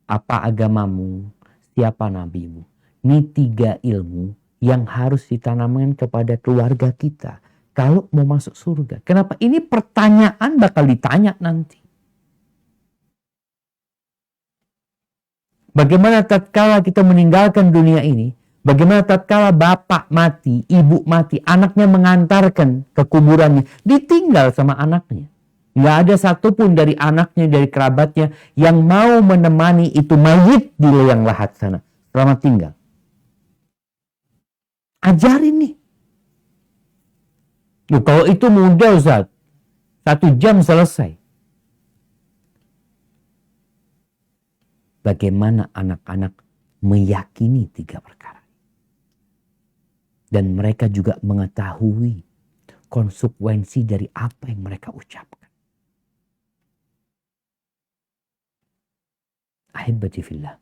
Apa agamamu? Siapa nabimu? Ini 3 ilmu yang harus ditanamkan kepada keluarga kita kalau mau masuk surga. Kenapa? Ini pertanyaan bakal ditanya nanti. Bagaimana tatkala kita meninggalkan dunia ini, Bagaimana tatkala bapak mati, ibu mati, anaknya mengantarkan ke kuburannya, ditinggal sama anaknya. Nggak ada satupun dari anaknya, dari kerabatnya yang mau menemani itu mayit di liang lahat sana. Selamat tinggal. Ajarin nih. Loh, kalau itu mudah Ustaz. 1 jam selesai. Bagaimana anak-anak meyakini 3 perkara. Dan mereka juga mengetahui konsekuensi dari apa yang mereka ucapkan. Ahibati fillah.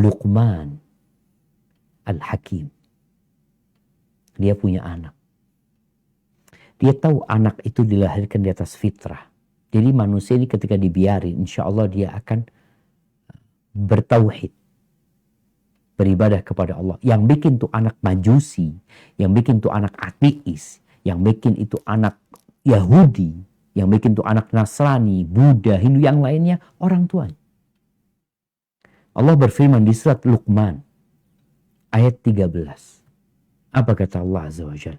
Luqman Al-Hakim. Dia punya anak. Dia tahu anak itu dilahirkan di atas fitrah. Jadi manusia ini ketika dibiarin, insya Allah dia akan bertauhid. Beribadah kepada Allah. Yang bikin tuh anak majusi, yang bikin tuh anak ateis, yang bikin itu anak Yahudi, yang bikin tuh anak Nasrani, Buddha, Hindu yang lainnya, orang tuanya. Allah berfirman di surat Luqman ayat 13. Apa kata Allah Azza wa Jalla?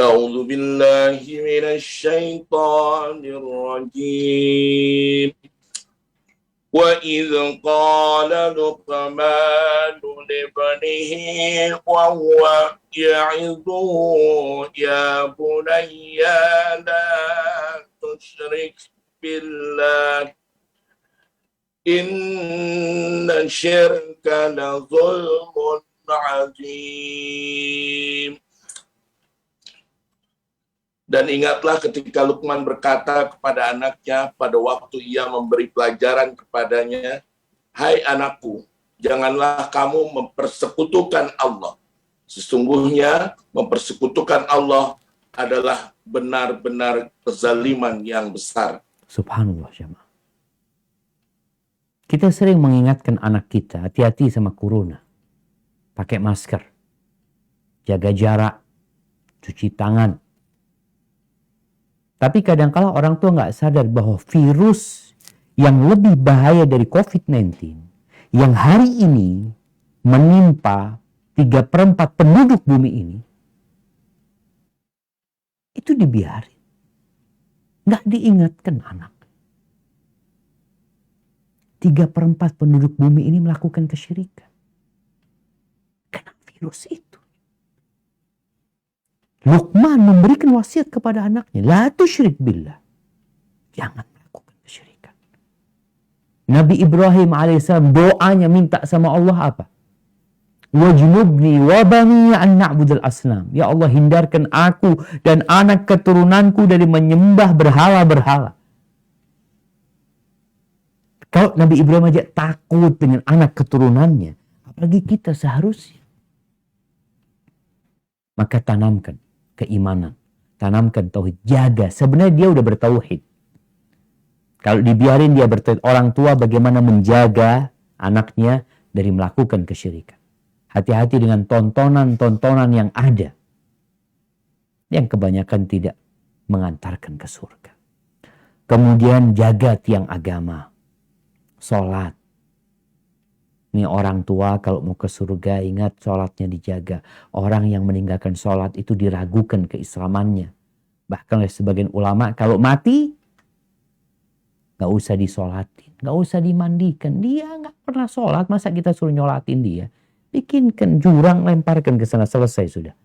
أعوذ بالله من الشيطان الرجيم وإذ قال لقمان لابنه وهو يعظه يا بني لا تشرك بالله إن الشرك لظلم عظيم. Dan ingatlah ketika Luqman berkata kepada anaknya pada waktu ia memberi pelajaran kepadanya, "Hai anakku, janganlah kamu mempersekutukan Allah. Sesungguhnya mempersekutukan Allah adalah benar-benar kezaliman yang besar." Subhanallah jemaah. Kita sering mengingatkan anak kita, hati-hati sama corona. Pakai masker. Jaga jarak. Cuci tangan. Tapi kadang-kala orang tua nggak sadar bahwa virus yang lebih bahaya dari COVID-19 yang hari ini menimpa 3/4 penduduk bumi ini, itu dibiarin. Nggak diingatkan anak. 3/4 penduduk bumi ini melakukan kesyirikan. Karena virus itu. Luqman memberikan wasiat kepada anaknya, la tusyrik billah. Jangan melakukan kesyirikan. Nabi Ibrahim alaihissalam doanya minta sama Allah apa? Wajnubni wa bani an na'budal asnam. Ya Allah, hindarkan aku dan anak keturunanku dari menyembah berhala-berhala. Kalau Nabi Ibrahim aja takut dengan anak keturunannya, apalagi kita seharusnya. Maka tanamkan keimanan, tanamkan tauhid, jaga. Sebenarnya dia udah bertauhid. Kalau dibiarin dia bertauhid, orang tua bagaimana menjaga anaknya dari melakukan kesyirikan. Hati-hati dengan tontonan-tontonan yang ada, yang kebanyakan tidak mengantarkan ke surga. Kemudian jaga tiang agama, sholat. Ini orang tua kalau mau ke surga, ingat sholatnya dijaga. Orang yang meninggalkan sholat itu diragukan keislamannya. Bahkan oleh sebagian ulama, kalau mati, gak usah disolatin, gak usah dimandikan. Dia gak pernah sholat, masa kita suruh nyolatin dia? Bikinkan jurang, lemparkan ke sana, selesai sudah.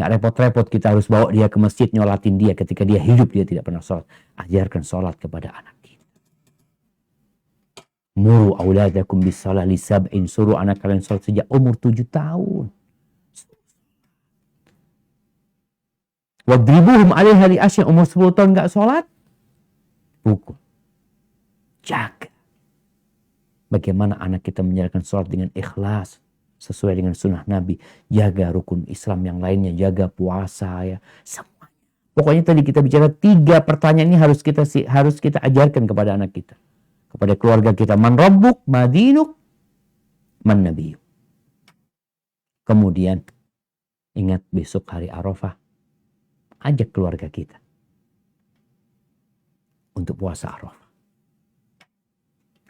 Gak repot-repot kita harus bawa dia ke masjid, nyolatin dia ketika dia hidup, dia tidak pernah sholat. Ajarkan sholat kepada anak kita. Muru auladakum bisalah li sab'in. Suruh anak kalian sholat sejak umur 7 tahun. Wadribuhum alaiha li asyin. Umur 10 tahun gak sholat, pukul. Jaga. Bagaimana anak kita menjalankan sholat dengan ikhlas, sesuai dengan sunnah Nabi. Jaga rukun Islam yang lainnya. Jaga puasa ya. Semuanya. Pokoknya tadi kita bicara 3 pertanyaan ini harus kita ajarkan kepada anak kita. Kepada keluarga kita. Man rabbuk, madinuk, man nabiyuk. Kemudian ingat besok hari Arafah. ajak keluarga kita untuk puasa Arafah.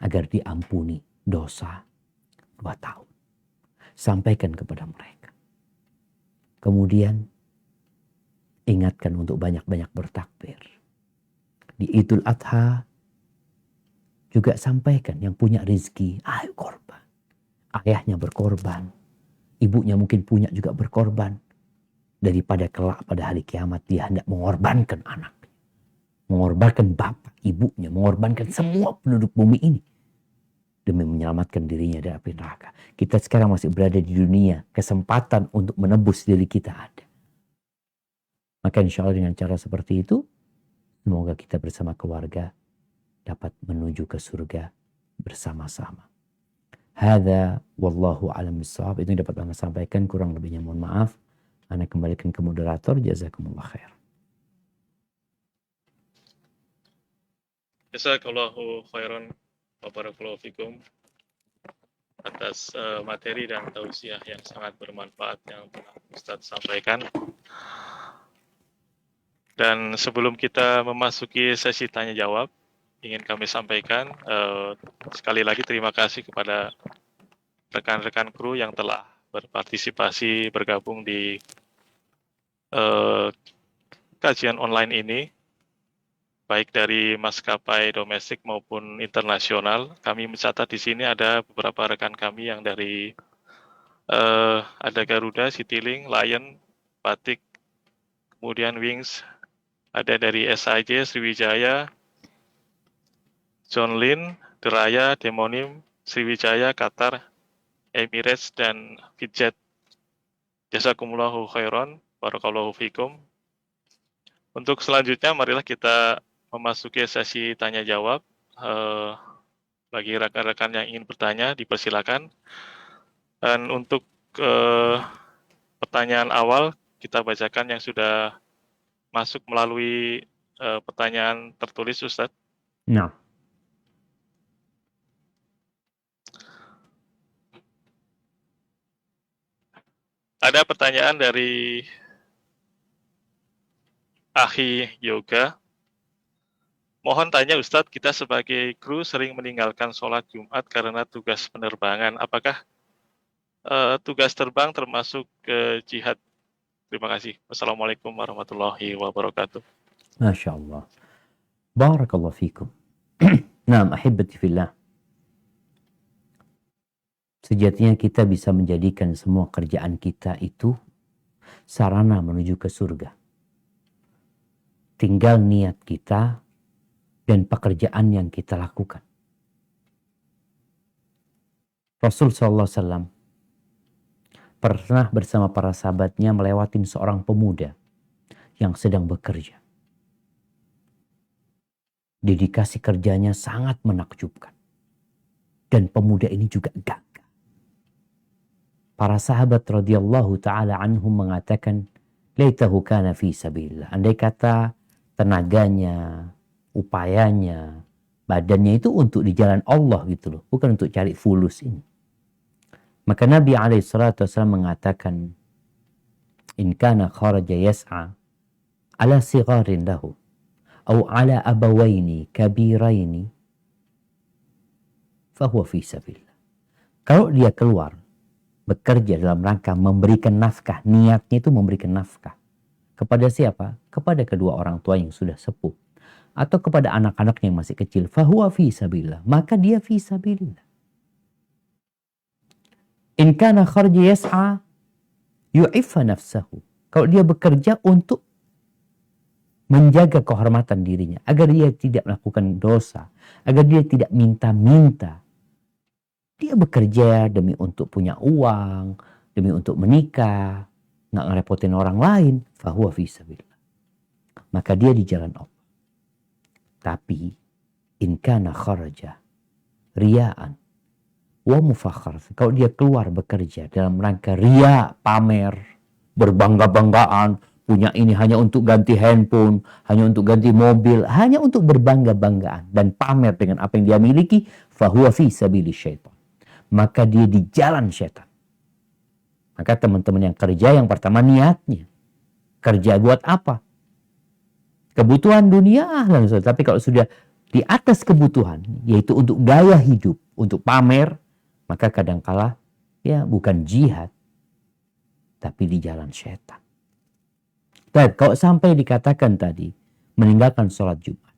Agar diampuni dosa 2 tahun. Sampaikan kepada mereka. Kemudian ingatkan untuk banyak-banyak bertakbir. Di Idul Adha juga sampaikan yang punya rezeki, ayo korban. Ayahnya berkorban. Ibunya mungkin punya juga berkorban. Daripada kelak pada hari kiamat dia hendak mengorbankan anaknya. Mengorbankan bapak, ibunya. Mengorbankan semua penduduk bumi ini. Demi menyelamatkan dirinya dari api neraka. Kita sekarang masih berada di dunia. Kesempatan untuk menebus diri kita ada. Maka insya Allah dengan cara seperti itu, semoga kita bersama keluarga dapat menuju ke surga bersama-sama. Hadza wallahu a'lam bissawab. Itu yang dapat Anda sampaikan, kurang lebihnya mohon maaf. Anda kembalikan ke moderator. Jazakumullah khair. Jazakallahu khairan wa barakallahu fikum atas materi dan tausiah yang sangat bermanfaat yang telah Ustadz sampaikan. Dan sebelum kita memasuki sesi tanya jawab, ingin kami sampaikan sekali lagi terima kasih kepada rekan-rekan kru yang telah berpartisipasi bergabung di kajian online ini, baik dari maskapai domestik maupun internasional. Kami mencatat di sini ada beberapa rekan kami yang dari ada Garuda, Citylink, Lion, Batik, kemudian Wings, ada dari SIJ, Sriwijaya, John Lin, Deraya, Demonim, Sriwijaya, Qatar, Emirates, dan Fitjet. Jazakumullahu khairan, barakallahu fikum. Untuk selanjutnya, marilah kita memasuki sesi tanya jawab. Bagi rekan-rekan yang ingin bertanya, dipersilakan. Dan untuk pertanyaan awal, kita bacakan yang sudah masuk melalui pertanyaan tertulis, Ustadz. Nah. Ada pertanyaan dari Akhi Yoga. Mohon tanya Ustadz, kita sebagai kru sering meninggalkan sholat Jumat karena tugas penerbangan. Apakah tugas terbang termasuk jihad? Terima kasih. Wassalamualaikum warahmatullahi wabarakatuh. Masya Allah. Barakallahu fikum. Naam, ahibati fillah. Sejatinya kita bisa menjadikan semua kerjaan kita itu sarana menuju ke surga. Tinggal niat kita dan pekerjaan yang kita lakukan. Rasul SAW pernah bersama para sahabatnya melewatin seorang pemuda yang sedang bekerja. Dedikasi kerjanya sangat menakjubkan. Dan pemuda ini juga gagah. Para sahabat radhiyallahu ta'ala anhum mengatakan, laitahu kana fi sabilillah. Andai kata tenaganya, upayanya, badannya itu untuk di jalan Allah gitu loh. Bukan untuk cari fulus ini. Maka Nabi SAW mengatakan, in kana kharaja yas'a ala sigharin lahu atau ala abawaini kabiraini fahuwa fi sabilillah. Kalau dia keluar bekerja dalam rangka memberikan nafkah, niatnya itu memberikan nafkah. Kepada siapa? Kepada kedua orang tua yang sudah sepuh. Atau kepada anak-anak yang masih kecil. Fahuwa fi sabilillah. Maka dia fi sabilillah. In kana kharja yas'a yu'iffa nafsahu. Kalau dia bekerja untuk menjaga kehormatan dirinya. Agar dia tidak melakukan dosa. Agar dia tidak minta-minta. Dia bekerja demi untuk punya uang. Demi untuk menikah. Nggak ngerepotin orang lain. Fahuwa fi sabilillah. Maka dia di jalan Allah. Tapi in kana kharaja riya'an wa mufakhar. Kalau dia keluar bekerja dalam rangka riya, pamer, berbangga-banggaan, punya ini hanya untuk ganti handphone, hanya untuk ganti mobil, hanya untuk berbangga-banggaan dan pamer dengan apa yang dia miliki, fahuwa fi sabili syaitan. Maka dia di jalan syaitan. Maka teman-teman yang kerja, yang pertama niatnya. Kerja buat apa? Kebutuhan dunia ahlan Ustaz. Tapi kalau sudah di atas kebutuhan, yaitu untuk gaya hidup, untuk pamer, maka kadangkala ya bukan jihad, tapi di jalan syaitan. Baik, kalau sampai dikatakan tadi meninggalkan sholat Jumat,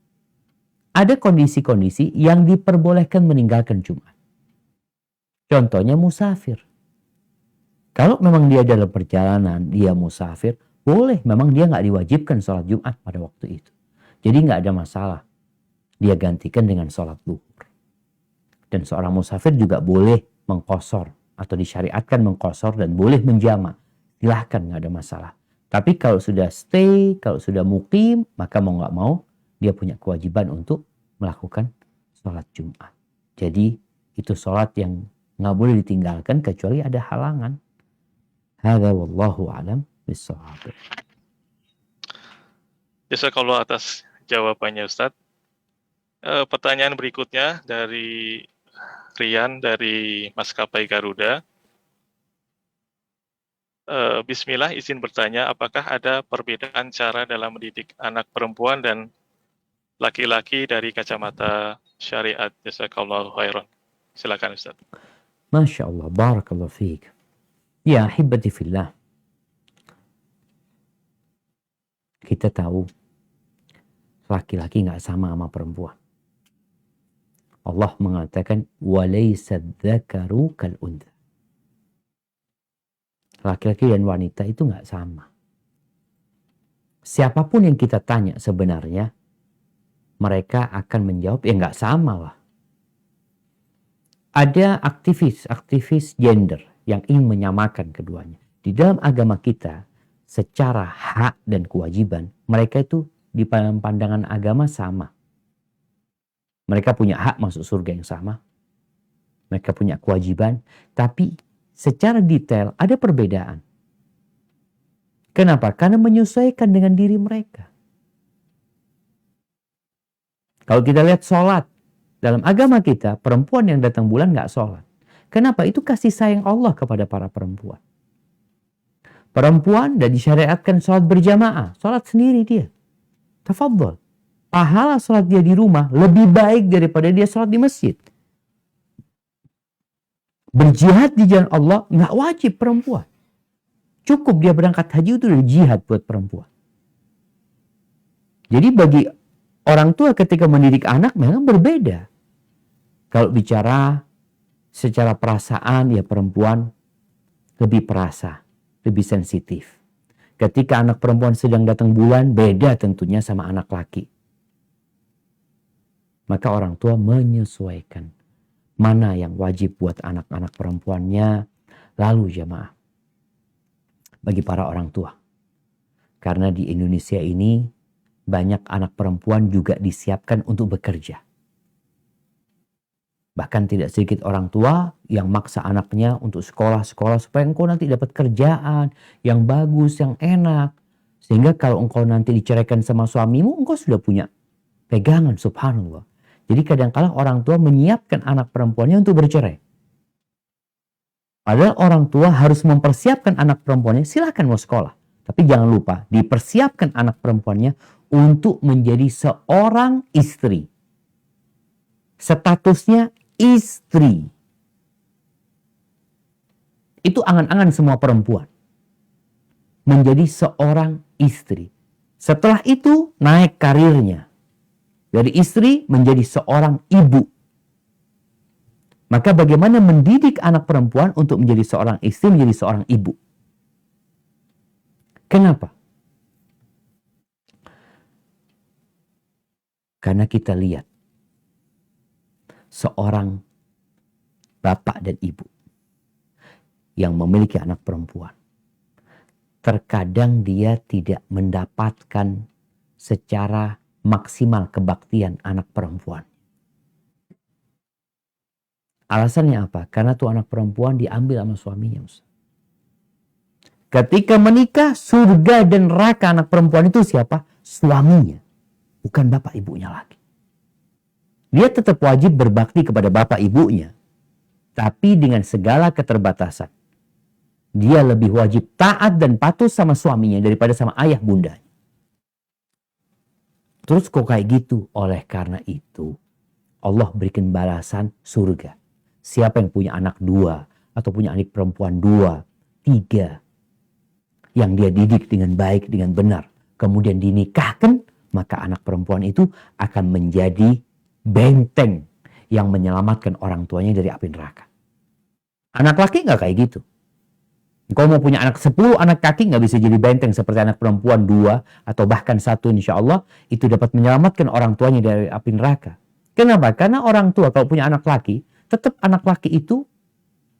ada kondisi-kondisi yang diperbolehkan meninggalkan Jumat. Contohnya musafir. Kalau memang dia dalam perjalanan, dia musafir, boleh. Memang dia nggak diwajibkan sholat Jumat pada waktu itu. Jadi nggak ada masalah. Dia gantikan dengan sholat zuhur. Dan seorang musafir juga boleh mengqashar atau disyariatkan mengqashar dan boleh menjama. Silahkan, nggak ada masalah. Tapi kalau sudah stay, kalau sudah mukim, maka mau nggak mau dia punya kewajiban untuk melakukan sholat Jumat. Jadi itu sholat yang nggak boleh ditinggalkan kecuali ada halangan. Hadza wallahu a'lam bishawab. Jazakallah atas jawabannya Ustadz. Pertanyaan berikutnya dari Rian dari Maskapai Garuda. Bismillah, izin bertanya, apakah ada perbedaan cara dalam mendidik anak perempuan dan laki-laki dari kacamata syariat? Jazakallahu khairan. Silakan Ustaz. Masya Allah, barakallahu fiik. Ya ahibati fillah. Kita tahu laki-laki nggak sama perempuan. Allah mengatakan walaysa dzakaru kal untha. Laki-laki dan wanita itu nggak sama. Siapapun yang kita tanya sebenarnya, mereka akan menjawab ya nggak sama lah. Ada aktivis gender yang ingin menyamakan keduanya. Di dalam agama kita, secara hak dan kewajiban, mereka itu di pandangan agama sama. Mereka punya hak masuk surga yang sama. Mereka punya kewajiban. Tapi secara detail ada perbedaan. Kenapa? Karena menyesuaikan dengan diri mereka. Kalau kita lihat sholat. Dalam agama kita, perempuan yang datang bulan nggak sholat. Kenapa? Itu kasih sayang Allah kepada para perempuan. Perempuan dan disyariatkan sholat berjamaah. Sholat sendiri dia. Tafadhol. Pahala sholat dia di rumah lebih baik daripada dia sholat di masjid. Berjihad di jalan Allah nggak wajib perempuan. Cukup dia berangkat haji itu udah jihad buat perempuan. Jadi bagi orang tua ketika mendidik anak memang berbeda. Kalau bicara secara perasaan ya perempuan lebih perasa, lebih sensitif. Ketika anak perempuan sedang datang bulan beda tentunya sama anak laki. Maka orang tua menyesuaikan mana yang wajib buat anak-anak perempuannya. Lalu jamaah, bagi para orang tua. Karena di Indonesia ini banyak anak perempuan juga disiapkan untuk bekerja. Bahkan tidak sedikit orang tua yang maksa anaknya untuk sekolah-sekolah supaya engkau nanti dapat kerjaan yang bagus, yang enak. Sehingga kalau engkau nanti diceraikan sama suamimu, engkau sudah punya pegangan, subhanallah. Jadi kadang-kala orang tua menyiapkan anak perempuannya untuk bercerai. Padahal orang tua harus mempersiapkan anak perempuannya, silakan mau sekolah. Tapi jangan lupa, dipersiapkan anak perempuannya untuk menjadi seorang istri. Statusnya istri. Itu angan-angan semua perempuan. Menjadi seorang istri. Setelah itu naik karirnya. Dari istri menjadi seorang ibu. Maka bagaimana mendidik anak perempuan untuk menjadi seorang istri, menjadi seorang ibu? Kenapa? Karena kita lihat seorang bapak dan ibu yang memiliki anak perempuan. Terkadang dia tidak mendapatkan secara maksimal kebaktian anak perempuan. Alasannya apa? Karena tuh anak perempuan diambil sama suaminya. Ketika menikah, surga dan neraka anak perempuan itu siapa? Suaminya. Bukan bapak ibunya lagi. Dia tetap wajib berbakti kepada bapak ibunya. Tapi dengan segala keterbatasan. Dia lebih wajib taat dan patuh sama suaminya daripada sama ayah bundanya. Terus kok kayak gitu? Oleh karena itu, Allah berikan balasan surga. Siapa yang punya anak 2 atau punya adik perempuan 2, 3 yang dia didik dengan baik, dengan benar, kemudian dinikahkan, maka anak perempuan itu akan menjadi benteng yang menyelamatkan orang tuanya dari api neraka. Anak laki nggak kayak gitu. Kau mau punya anak 10 anak laki nggak bisa jadi benteng seperti anak perempuan 2 atau bahkan 1, insya Allah itu dapat menyelamatkan orang tuanya dari api neraka. Kenapa? Karena orang tua kalau punya anak laki, tetap anak laki itu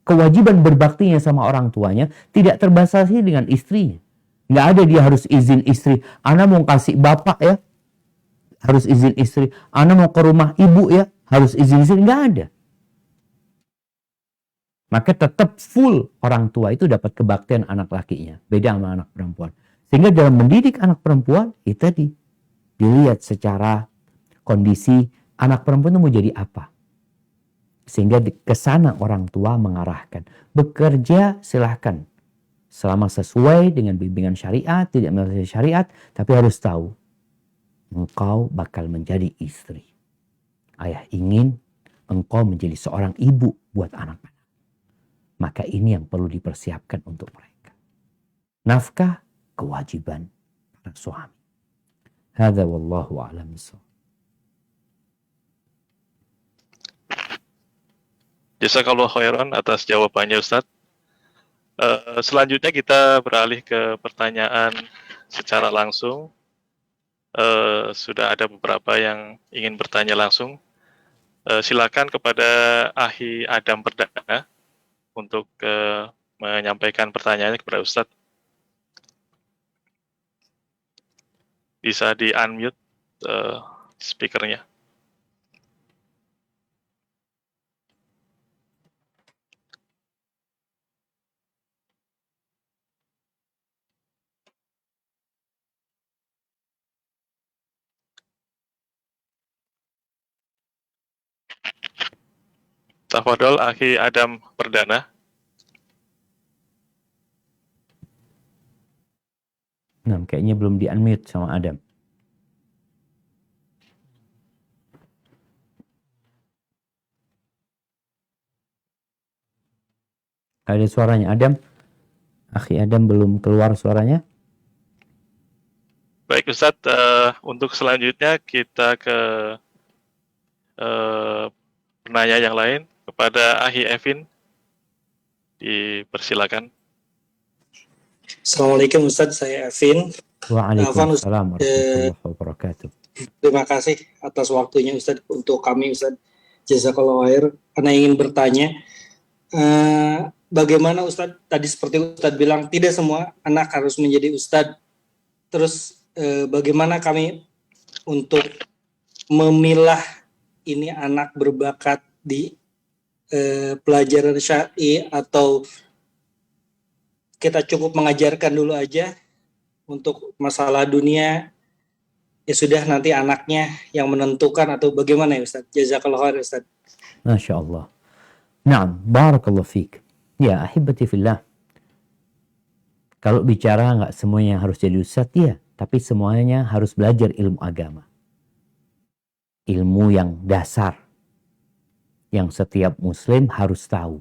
kewajiban berbaktinya sama orang tuanya tidak terbatasi dengan istrinya. Nggak ada dia harus izin istri. Ana mau kasih bapak ya, harus izin istri. Ana mau ke rumah ibu ya, harus izin istri. Nggak ada. Maka tetap full orang tua itu dapat kebaktian anak lakinya. Beda sama anak perempuan. Sehingga dalam mendidik anak perempuan, itu tadi dilihat secara kondisi anak perempuan itu mau jadi apa. Sehingga ke sana orang tua mengarahkan. Bekerja silahkan. Selama sesuai dengan bimbingan syariat, tidak menyalahi syariat, tapi harus tahu. Engkau bakal menjadi istri. Ayah ingin engkau menjadi seorang ibu buat anak-anak. Maka ini yang perlu dipersiapkan untuk mereka. Nafkah, kewajiban para suami. Hadza wallahu a'lam bishawab. Jazakallahu khairan atas jawabannya Ustadz. Selanjutnya kita beralih ke pertanyaan secara langsung. Sudah ada beberapa yang ingin bertanya langsung. Silakan kepada Ahi Adam Perdana untuk menyampaikan pertanyaannya kepada Ustadz. Bisa di-unmute speakernya. Tafadhol Akhi Adam Perdana. Nah, kayaknya belum di-unmute sama Adam. Ada suaranya Adam. Akhi Adam belum keluar suaranya. Baik Ustadz, untuk selanjutnya kita ke penanya yang lain. Kepada Ahi Evin, dipersilakan. Assalamualaikum Ustadz, saya Evin. Waalaikumsalam warahmatullahi wabarakatuh. Terima kasih atas waktunya Ustadz untuk kami Ustadz. Jazakallahu khair. Karena ingin bertanya, bagaimana Ustadz, tadi seperti Ustadz bilang, tidak semua anak harus menjadi Ustadz. Terus bagaimana kami untuk memilah ini anak berbakat di pelajaran syar'i atau kita cukup mengajarkan dulu aja untuk masalah dunia, ya sudah nanti anaknya yang menentukan atau bagaimana ya Ustaz? Jazakallahu khair Ustaz. Masya Allah. Naam, barakallahu fiik. Ya, ahibati fillah. Kalau bicara nggak semuanya harus jadi ustadz, ya. Tapi semuanya harus belajar ilmu agama. Ilmu yang dasar. Yang setiap muslim harus tahu.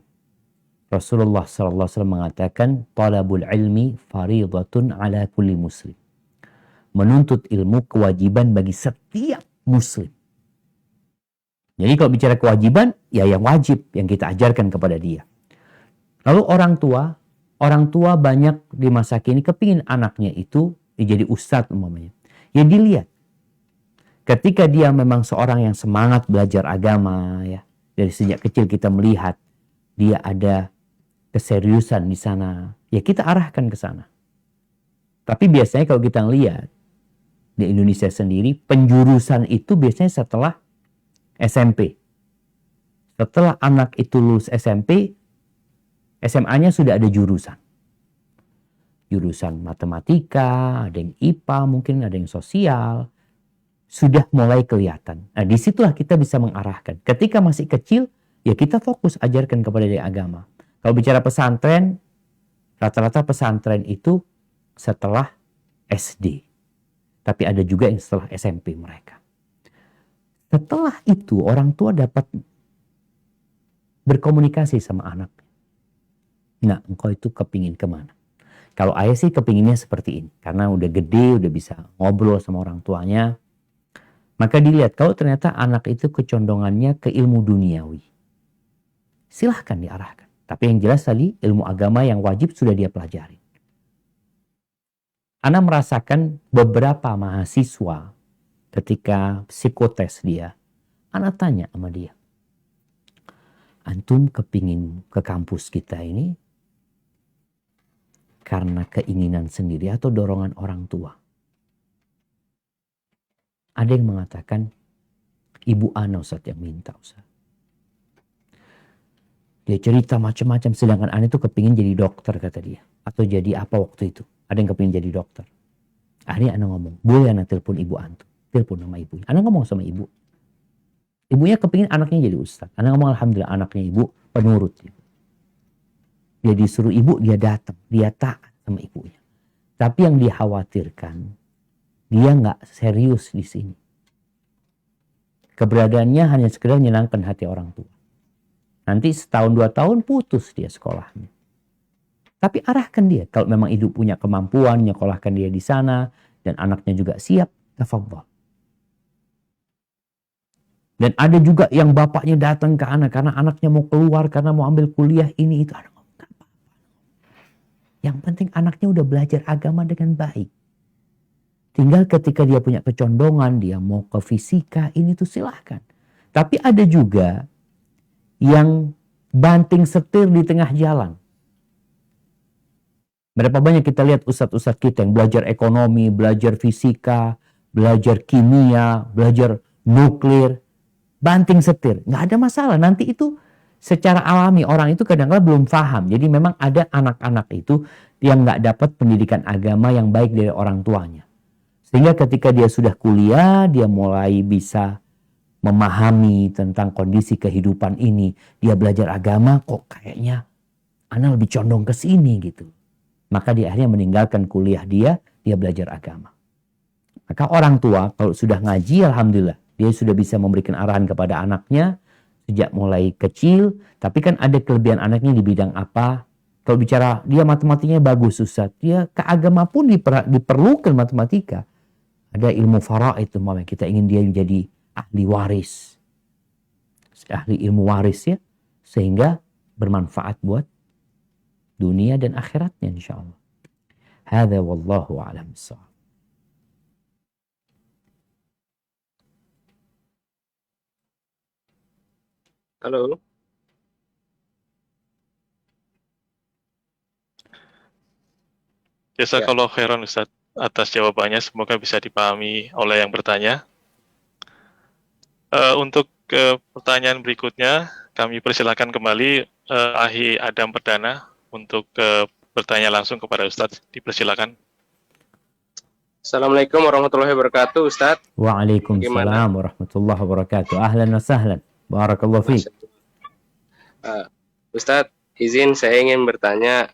Rasulullah SAW mengatakan, talabul ilmi faridatun ala kulli muslim. Menuntut ilmu kewajiban bagi setiap muslim. Jadi kalau bicara kewajiban, ya yang wajib yang kita ajarkan kepada dia. Lalu orang tua banyak di masa kini kepingin anaknya itu jadi ustadz umpamanya. Ya dilihat. Ketika dia memang seorang yang semangat belajar agama, ya dari sejak kecil kita melihat dia ada keseriusan di sana, ya kita arahkan ke sana. Tapi biasanya kalau kita lihat di Indonesia sendiri, penjurusan itu biasanya setelah SMP. Setelah anak itu lulus SMP, SMA-nya sudah ada jurusan. Jurusan matematika, ada yang IPA, mungkin ada yang sosial. Sudah mulai kelihatan. Nah, disitulah kita bisa mengarahkan. Ketika masih kecil, ya kita fokus ajarkan kepada dia agama. Kalau bicara pesantren, rata-rata pesantren itu setelah SD. Tapi ada juga yang setelah SMP mereka. Setelah itu orang tua dapat berkomunikasi sama anak. Nah, engkau itu kepingin kemana? Kalau ayah sih kepinginnya seperti ini. Karena udah gede, udah bisa ngobrol sama orang tuanya. Maka dilihat kalau ternyata anak itu kecondongannya ke ilmu duniawi. Silahkan diarahkan. Tapi yang jelas tadi ilmu agama yang wajib sudah dia pelajari. Ana merasakan beberapa mahasiswa ketika psikotes dia, Ana tanya sama dia, antum kepingin ke kampus kita ini karena keinginan sendiri atau dorongan orang tua? Ada yang mengatakan, ibu Ana Ustaz yang minta Ustaz. Dia cerita macam-macam, sedangkan Ana itu kepingin jadi dokter kata dia. Atau jadi apa waktu itu. Ada yang kepingin jadi dokter. Akhirnya Ana ngomong, boleh Ana telepon ibu antum. Telepon nama ibunya. Ana ngomong sama ibu. Ibunya kepingin anaknya jadi ustaz. Ana ngomong alhamdulillah anaknya ibu penurut. Dia disuruh ibu, dia datang. Dia taat sama ibunya. Tapi yang dikhawatirkan, dia nggak serius di sini. Keberadaannya hanya sekedar menyenangkan hati orang tua. Nanti setahun 2 tahun putus dia sekolahnya. Tapi arahkan dia. Kalau memang ibu punya kemampuan, nyekolahkan dia di sana. Dan anaknya juga siap. Tafadhol. Dan ada juga yang bapaknya datang ke anak. Karena anaknya mau keluar. Karena mau ambil kuliah ini itu. Anak ngomong, gak apa-apa. Yang penting anaknya udah belajar agama dengan baik. Tinggal ketika dia punya kecondongan. Dia mau ke fisika. Ini tuh silahkan. Tapi ada juga yang banting setir di tengah jalan. Berapa banyak kita lihat ustadz-ustadz kita yang belajar ekonomi, belajar fisika, belajar kimia, belajar nuklir, banting setir. Nggak ada masalah. Nanti itu secara alami orang itu kadang-kadang belum paham. Jadi memang ada anak-anak itu yang nggak dapat pendidikan agama yang baik dari orang tuanya. Sehingga ketika dia sudah kuliah, dia mulai bisa memahami tentang kondisi kehidupan ini. Dia belajar agama kok kayaknya Ana lebih condong ke sini gitu. Maka dia akhirnya meninggalkan kuliah dia belajar agama. Maka orang tua kalau sudah ngaji alhamdulillah. Dia sudah bisa memberikan arahan kepada anaknya sejak mulai kecil. Tapi kan ada kelebihan anaknya di bidang apa. Kalau bicara dia matematikanya bagus Ustaz. Dia ke agama pun diperlukan matematika. Ada ilmu faraid itu kita ingin dia menjadi ahli waris. Ahli ilmu waris ya. Sehingga bermanfaat buat dunia dan akhiratnya insyaallah. Hadza wallahu a'lam bissawab. Halo. Jazakallahu khairan Ustaz atas jawabannya. Semoga bisa dipahami oleh yang bertanya. Untuk pertanyaan berikutnya, kami persilakan kembali Ahi Adam Perdana untuk bertanya langsung kepada Ustadz. Dipersilakan. Assalamualaikum warahmatullahi wabarakatuh, Ustadz. Waalaikumsalam warahmatullahi wabarakatuh. Ahlan wa sahlan. Barakallahu fiik. Ustadz, izin saya ingin bertanya.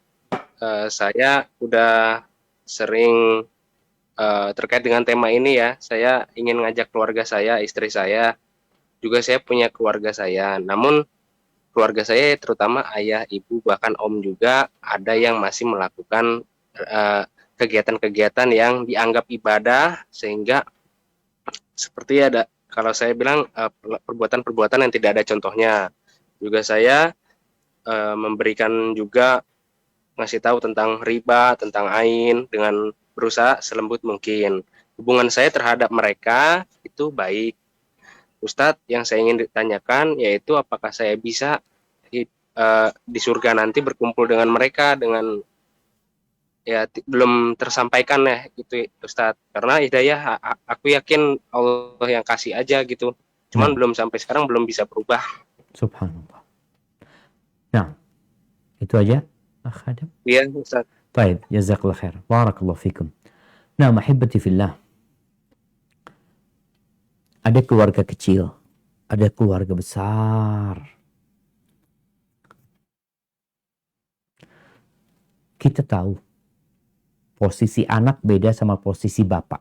Saya udah sering terkait dengan tema ini ya. Saya ingin ngajak keluarga saya, istri saya. Juga saya punya keluarga saya. Namun keluarga saya terutama ayah, ibu, bahkan om juga ada yang masih melakukan kegiatan-kegiatan yang dianggap ibadah sehingga seperti ada kalau saya bilang perbuatan-perbuatan yang tidak ada contohnya. Juga saya memberikan juga ngasih tahu tentang riba, tentang ain dengan berusaha selembut mungkin. Hubungan saya terhadap mereka itu baik. Ustadz, yang saya ingin ditanyakan yaitu apakah saya bisa di surga nanti berkumpul dengan mereka dengan ya belum tersampaikan ya gitu Ustadz. Karena hidayah aku yakin Allah yang kasih aja gitu. Cuman belum sampai sekarang belum bisa berubah. Subhanallah. Nah, itu aja Akh Adam. Iya Ustadz. Baik, jazakallah khair. Barakallahu fikum. Nah, mahibbati fillah. Ada keluarga kecil, ada keluarga besar. Kita tahu posisi anak beda sama posisi bapak.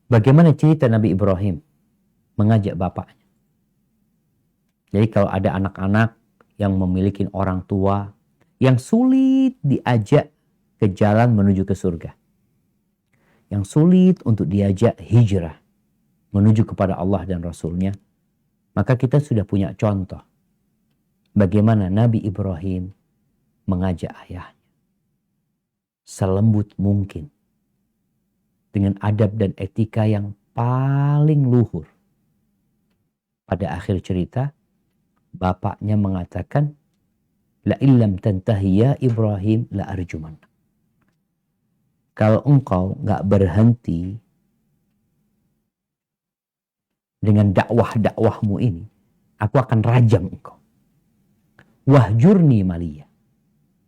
Bagaimana cerita Nabi Ibrahim mengajak bapaknya? Jadi kalau ada anak-anak yang memiliki orang tua yang sulit diajak ke jalan menuju ke surga, yang sulit untuk diajak hijrah menuju kepada Allah dan Rasulnya, maka kita sudah punya contoh bagaimana Nabi Ibrahim mengajak ayahnya selembut mungkin, dengan adab dan etika yang paling luhur. Pada akhir cerita, bapaknya mengatakan, la illam tantahi ya Ibrahim la arjuman. Kalau engkau nggak berhenti dengan dakwah-dakwahmu ini, aku akan rajam engkau. Wahjurni maliyah.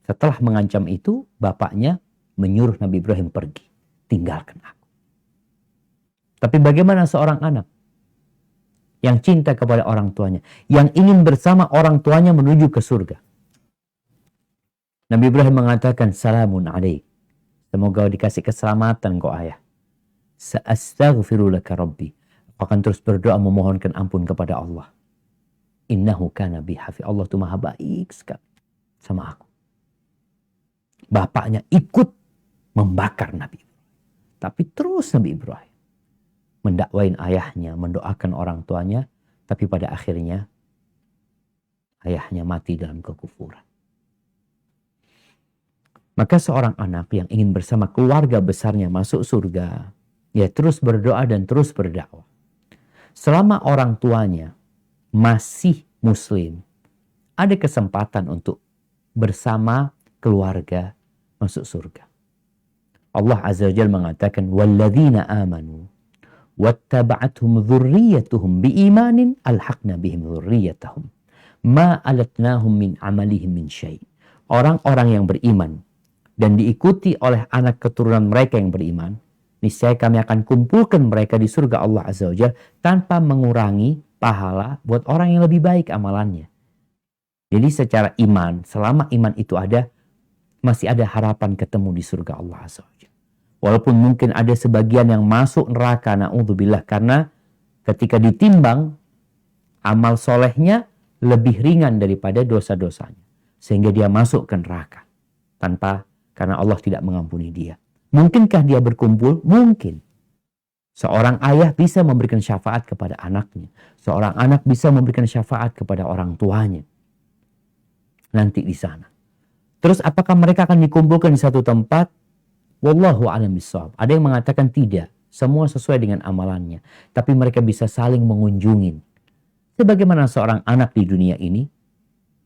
Setelah mengancam itu, bapaknya menyuruh Nabi Ibrahim pergi. Tinggalkan aku. Tapi bagaimana seorang anak yang cinta kepada orang tuanya, yang ingin bersama orang tuanya menuju ke surga? Nabi Ibrahim mengatakan, salamun alaik. Semoga dikasih keselamatan kau ayah. Sa'astaghfiru laka rabbi. Aku akan terus berdoa memohonkan ampun kepada Allah. Innahu kana bi hafi. Allah itu maha baik sekali sama aku. Bapaknya ikut membakar Nabi Ibrahim. Tapi terus Nabi Ibrahim mendakwain ayahnya, mendoakan orang tuanya, tapi pada akhirnya ayahnya mati dalam kekufuran. Maka seorang anak yang ingin bersama keluarga besarnya masuk surga, ya terus berdoa dan terus berdakwah. Selama orang tuanya masih muslim, ada kesempatan untuk bersama keluarga masuk surga. Allah Azza wa Jalla mengatakan, walladzina amanu wattaba'athum dzurriyyatuhum biimanin alhaqna bihim dzurriyyatahum ma alatnahum min amalihim min syai'. Orang-orang yang beriman dan diikuti oleh anak keturunan mereka yang beriman, niscaya kami akan kumpulkan mereka di surga Allah Azza wa Jalla tanpa mengurangi pahala buat orang yang lebih baik amalannya. Jadi secara iman, selama iman itu ada, masih ada harapan ketemu di surga Allah Azza wa Jalla. Walaupun mungkin ada sebagian yang masuk neraka, na'udzubillah, karena ketika ditimbang, amal solehnya lebih ringan daripada dosa-dosanya. Sehingga dia masuk ke neraka. Karena Allah tidak mengampuni dia. Mungkinkah dia berkumpul? Mungkin. Seorang ayah bisa memberikan syafaat kepada anaknya. Seorang anak bisa memberikan syafaat kepada orang tuanya. Nanti di sana. Terus apakah mereka akan dikumpulkan di satu tempat? Wallahu a'lam bishawab. Ada yang mengatakan tidak. Semua sesuai dengan amalannya. Tapi mereka bisa saling mengunjungin. Sebagaimana seorang anak di dunia ini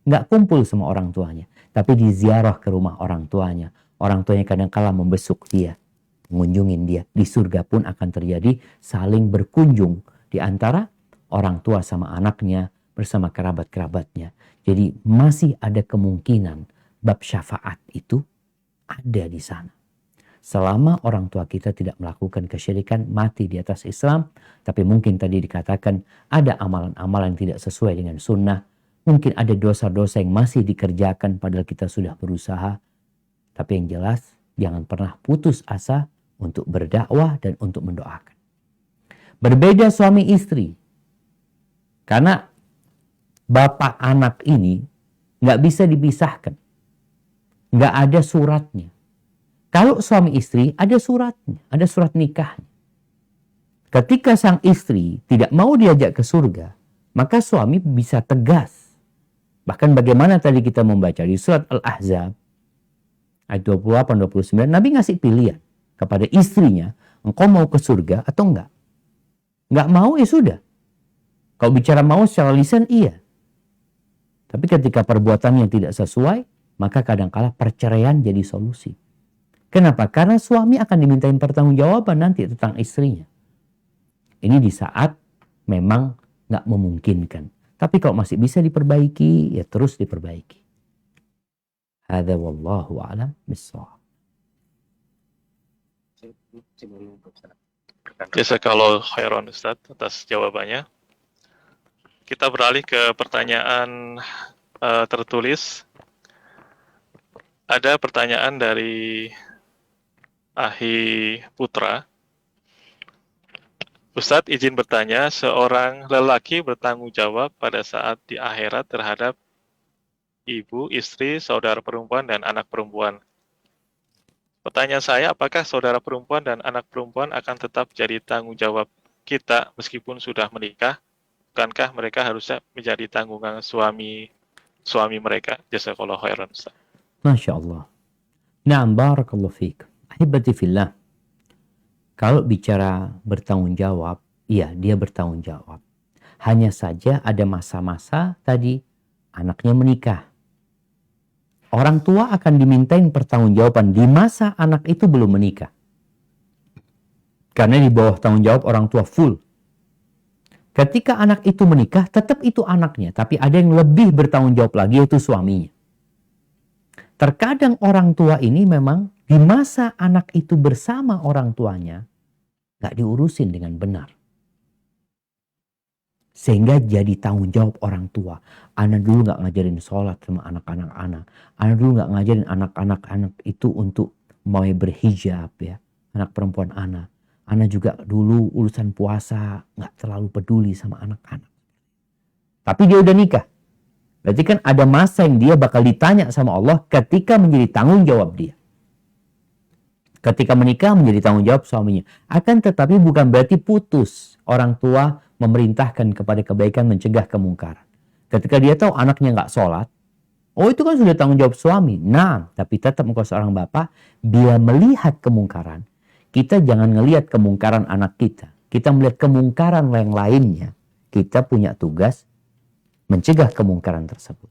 nggak kumpul sama orang tuanya. Tapi diziarah ke rumah orang tuanya. Orang tuanya kadang-kala membesuk dia. Mengunjungin dia. Di surga pun akan terjadi saling berkunjung. Di antara orang tua sama anaknya. Bersama kerabat-kerabatnya. Jadi masih ada kemungkinan bab syafaat itu ada di sana. Selama orang tua kita tidak melakukan kesyirikan, mati di atas Islam. Tapi mungkin tadi dikatakan ada amalan-amalan yang tidak sesuai dengan sunnah. Mungkin ada dosa-dosa yang masih dikerjakan padahal kita sudah berusaha. Tapi yang jelas, jangan pernah putus asa untuk berdakwah dan untuk mendoakan. Berbeda suami istri. Karena bapak anak ini nggak bisa dipisahkan. Nggak ada suratnya. Kalau suami istri ada suratnya, ada surat nikahnya. Ketika sang istri tidak mau diajak ke surga, maka suami bisa tegas. Bahkan bagaimana tadi kita membaca di surat Al-Ahzab, ayat 28-29, Nabi ngasih pilihan kepada istrinya, engkau mau ke surga atau enggak? Enggak mau ya sudah. Kau bicara mau secara lisan iya. Tapi ketika perbuatannya tidak sesuai, maka kadangkala perceraian jadi solusi. Kenapa? Karena suami akan dimintain pertanggungjawaban nanti tentang istrinya. Ini di saat memang nggak memungkinkan. Tapi kalau masih bisa diperbaiki, ya terus diperbaiki. Hadza wallahu a'lam bishawab. Jazakallahu khairan Ustaz atas jawabannya. Kita beralih ke pertanyaan tertulis. Ada pertanyaan dari Ahi Putra. Ustadz izin bertanya, seorang lelaki bertanggung jawab pada saat di akhirat terhadap ibu, istri, saudara perempuan, dan anak perempuan. Pertanyaan saya, apakah saudara perempuan dan anak perempuan akan tetap jadi tanggung jawab kita meskipun sudah menikah? Bukankah mereka harusnya menjadi tanggungan suami mereka? Jazakallahu khairan, Ustaz. Masya Allah. Naam, barakallahu fiik. Ahibati fillah. Kalau bicara bertanggung jawab, iya dia bertanggung jawab. Hanya saja ada masa-masa tadi anaknya menikah. Orang tua akan dimintain pertanggungjawaban di masa anak itu belum menikah. Karena di bawah tanggung jawab orang tua full. Ketika anak itu menikah, tetap itu anaknya. Tapi ada yang lebih bertanggung jawab lagi, yaitu suaminya. Terkadang orang tua ini memang di masa anak itu bersama orang tuanya, gak diurusin dengan benar. Sehingga jadi tanggung jawab orang tua. Anak dulu gak ngajarin sholat sama anak-anak anak. Anak dulu gak ngajarin anak-anak itu untuk mau berhijab ya. Anak perempuan anak. Anak juga dulu urusan puasa gak terlalu peduli sama anak-anak. Tapi dia udah nikah. Berarti kan ada masa yang dia bakal ditanya sama Allah ketika menjadi tanggung jawab dia. Ketika menikah menjadi tanggung jawab suaminya. Akan tetapi bukan berarti putus. Orang tua memerintahkan kepada kebaikan, mencegah kemungkaran. Ketika dia tahu anaknya nggak sholat, oh itu kan sudah tanggung jawab suami. Nah, tapi tetap engkau seorang bapak, bila melihat kemungkaran, kita jangan ngelihat kemungkaran anak kita. Kita melihat kemungkaran yang lainnya. Kita punya tugas mencegah kemungkaran tersebut.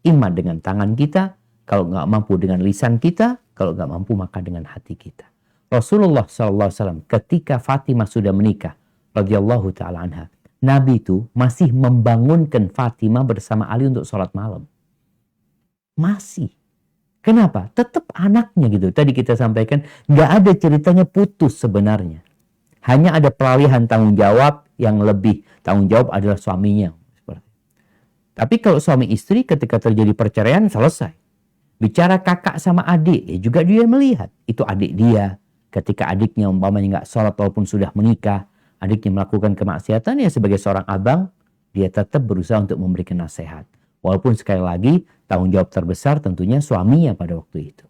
Ima dengan tangan kita, kalau nggak mampu dengan lisan kita, kalau nggak mampu maka dengan hati kita. Rasulullah SAW ketika Fatimah sudah menikah, radhiyallahu ta'ala anha, Nabi itu masih membangunkan Fatimah bersama Ali untuk sholat malam. Masih. Kenapa? Tetap anaknya gitu. Tadi kita sampaikan, nggak ada ceritanya putus sebenarnya. Hanya ada peralihan tanggung jawab, yang lebih tanggung jawab adalah suaminya. Tapi kalau suami istri ketika terjadi perceraian selesai. Bicara kakak sama adik, ya juga dia melihat. Itu adik dia. Ketika adiknya umpamanya nggak sholat walaupun sudah menikah. Adiknya melakukan kemaksiatan, ya sebagai seorang abang, dia tetap berusaha untuk memberikan nasihat. Walaupun sekali lagi, tanggung jawab terbesar tentunya suaminya pada waktu itu.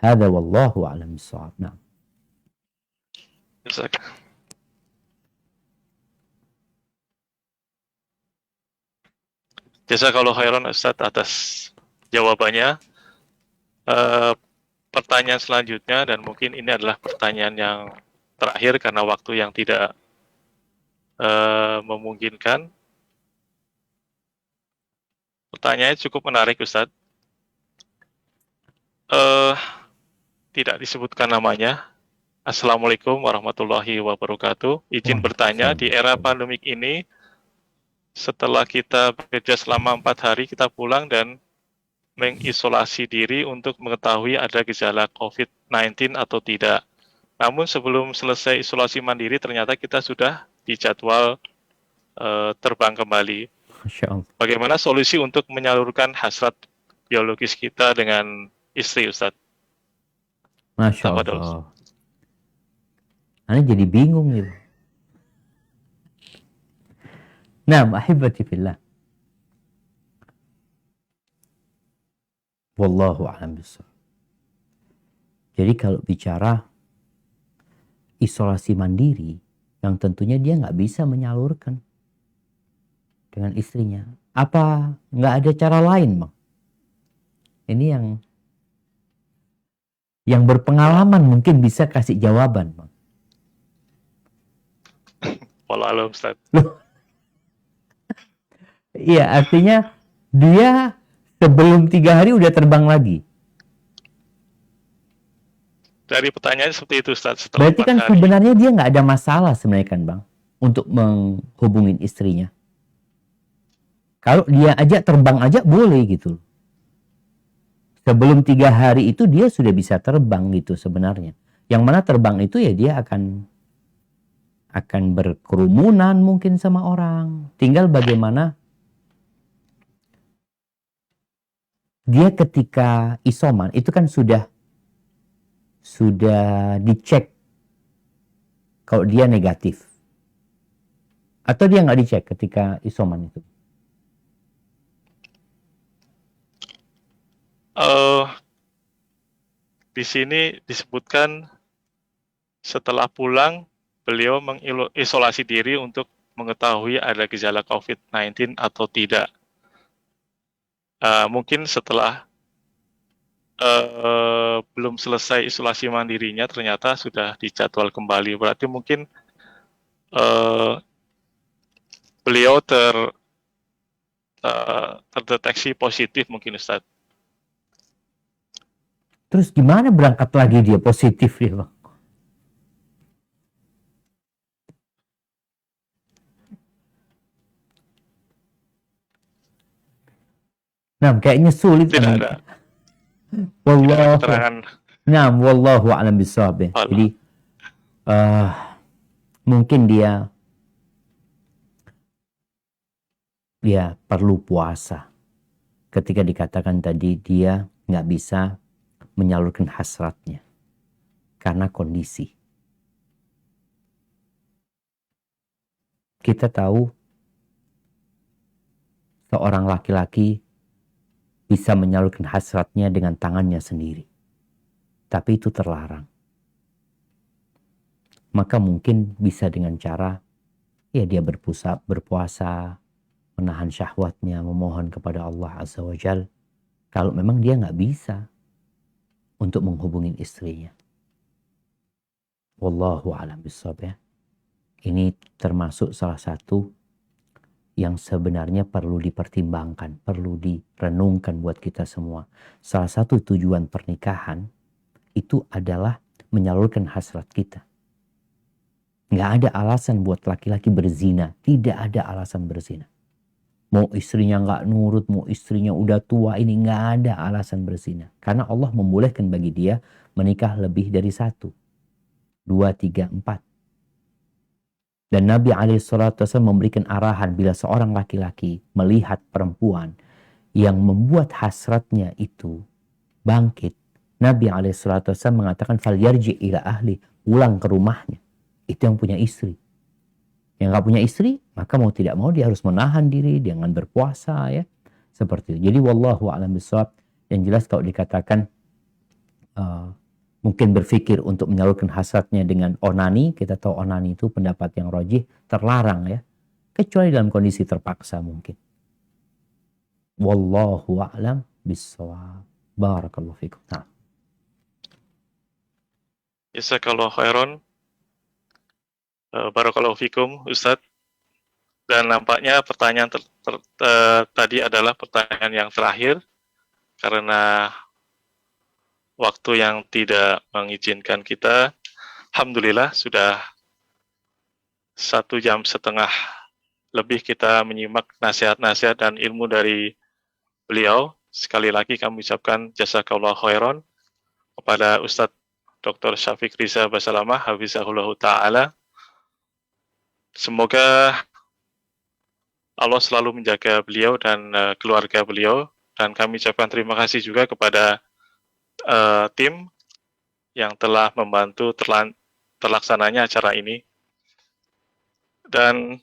Hadza wallahu a'lam bishawab. Nah. Jazakallahu khairan Ustadz atas jawabannya. Pertanyaan selanjutnya, dan mungkin ini adalah pertanyaan yang terakhir karena waktu yang tidak memungkinkan. Pertanyaannya cukup menarik Ustadz. Tidak disebutkan namanya. Assalamualaikum warahmatullahi wabarakatuh. Izin bertanya, di era pandemik ini, setelah kita bekerja selama 4 hari, kita pulang dan mengisolasi diri untuk mengetahui ada gejala COVID-19 atau tidak. Namun sebelum selesai isolasi mandiri, ternyata kita sudah dijadwal terbang kembali. Bagaimana solusi untuk menyalurkan hasrat biologis kita dengan istri, Ustadz? Masya Allah. Anda jadi bingung gitu. Nah, ahibati fillah. Wallahu a'lam bishawab. Jadi kalau bicara isolasi mandiri, yang tentunya dia nggak bisa menyalurkan dengan istrinya. Apa nggak ada cara lain, Bang? Ini yang berpengalaman mungkin bisa kasih jawaban, Bang. Wallahualam, Ustaz. Iya, artinya dia sebelum 3 hari udah terbang lagi. Dari pertanyaan seperti itu, Ustaz. Berarti kan sebenarnya dia nggak ada masalah sebenarnya kan, Bang, untuk menghubungin istrinya. Kalau dia aja terbang aja boleh gitu. Sebelum 3 hari itu dia sudah bisa terbang gitu sebenarnya. Yang mana terbang itu ya dia akan berkerumunan mungkin sama orang. Tinggal bagaimana dia ketika isoman itu kan sudah dicek kalau dia negatif. Atau dia nggak dicek ketika isoman itu? Di sini disebutkan setelah pulang beliau mengisolasi diri untuk mengetahui ada gejala COVID-19 atau tidak. Mungkin setelah belum selesai isolasi mandirinya ternyata sudah dijadwal kembali. Berarti mungkin beliau terdeteksi positif mungkin Ustaz. Terus gimana berangkat lagi dia positif dia, Bang? Nah, kayaknya sulit. Tidak ada Wallahu, keterangan. nah, wallahu a'lam bishawab. Jadi mungkin dia perlu puasa. Ketika dikatakan tadi dia nggak bisa menyalurkan hasratnya karena kondisi. Kita tahu seorang laki-laki bisa menyalurkan hasratnya dengan tangannya sendiri. Tapi itu terlarang. Maka mungkin bisa dengan cara dia berpuasa, menahan syahwatnya, memohon kepada Allah Azza wa Jal. Kalau memang dia nggak bisa untuk menghubungi istrinya. Wallahu a'lam bishawab. Ini termasuk salah satu yang sebenarnya perlu dipertimbangkan, perlu direnungkan buat kita semua. Salah satu tujuan pernikahan itu adalah menyalurkan hasrat kita. Nggak ada alasan buat laki-laki berzina. Tidak ada alasan berzina. Mau istrinya nggak nurut, mau istrinya udah tua, ini nggak ada alasan berzina. Karena Allah membolehkan bagi dia menikah lebih dari 1, 2, 3, 4. Dan Nabi SAW memberikan arahan bila seorang laki-laki melihat perempuan yang membuat hasratnya itu bangkit. Nabi SAW mengatakan, "Falyarji ila ahli," pulang ke rumahnya. Itu yang punya istri. Yang nggak punya istri, maka mau tidak mau dia harus menahan diri dengan berpuasa, ya. Seperti itu. Jadi wallahu a'lam bishawab. Yang jelas kalau dikatakan mungkin berpikir untuk menyalurkan hasratnya dengan onani, kita tahu onani itu pendapat yang rajih, terlarang, ya. Kecuali dalam kondisi terpaksa mungkin. Wallahu a'lam bishawab. Barakallahu fikum. Nah. Jazakallahu khairan. Barakallahu fikum Ustadz. Dan nampaknya pertanyaan tadi adalah pertanyaan yang terakhir karena waktu yang tidak mengizinkan kita. Alhamdulillah sudah 1,5 jam lebih kita menyimak nasihat-nasihat dan ilmu dari beliau. Sekali lagi kami ucapkan jazakallahu khairan kepada Ustadz Dr. Syafiq Riza Basalamah hafizahullah ta'ala. Semoga Allah selalu menjaga beliau dan keluarga beliau. Dan kami ucapkan terima kasih juga kepada tim yang telah membantu terlaksananya acara ini. Dan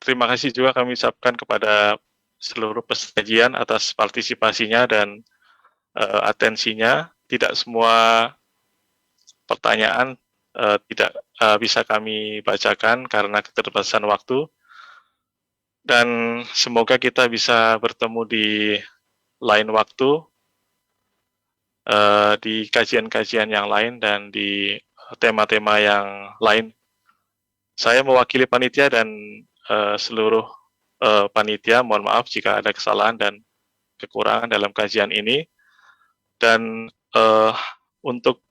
terima kasih juga kami ucapkan kepada seluruh peserta atas partisipasinya dan atensinya. Tidak semua pertanyaan tidak bisa kami bacakan karena keterbatasan waktu. Dan semoga kita bisa bertemu di lain waktu, di kajian-kajian yang lain dan di tema-tema yang lain. Saya mewakili panitia dan seluruh panitia, mohon maaf jika ada kesalahan dan kekurangan dalam kajian ini. Dan untuk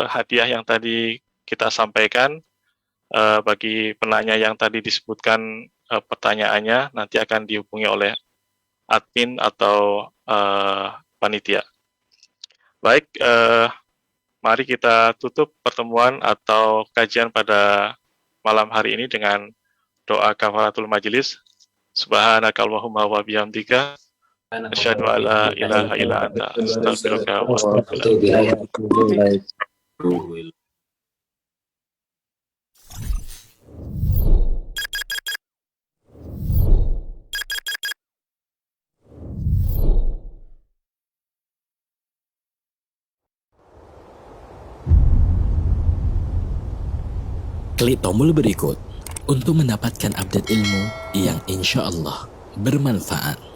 hadiah yang tadi kita sampaikan, bagi penanya yang tadi disebutkan pertanyaannya, nanti akan dihubungi oleh admin atau panitia. Baik, mari kita tutup pertemuan atau kajian pada malam hari ini dengan doa kafaratul majelis. Subhanakallahumma wa bihamdika asyhadu an la ilaha illa anta astaghfiruka wa atubu ilaik. Klik tombol berikut untuk mendapatkan update ilmu yang insya Allah bermanfaat.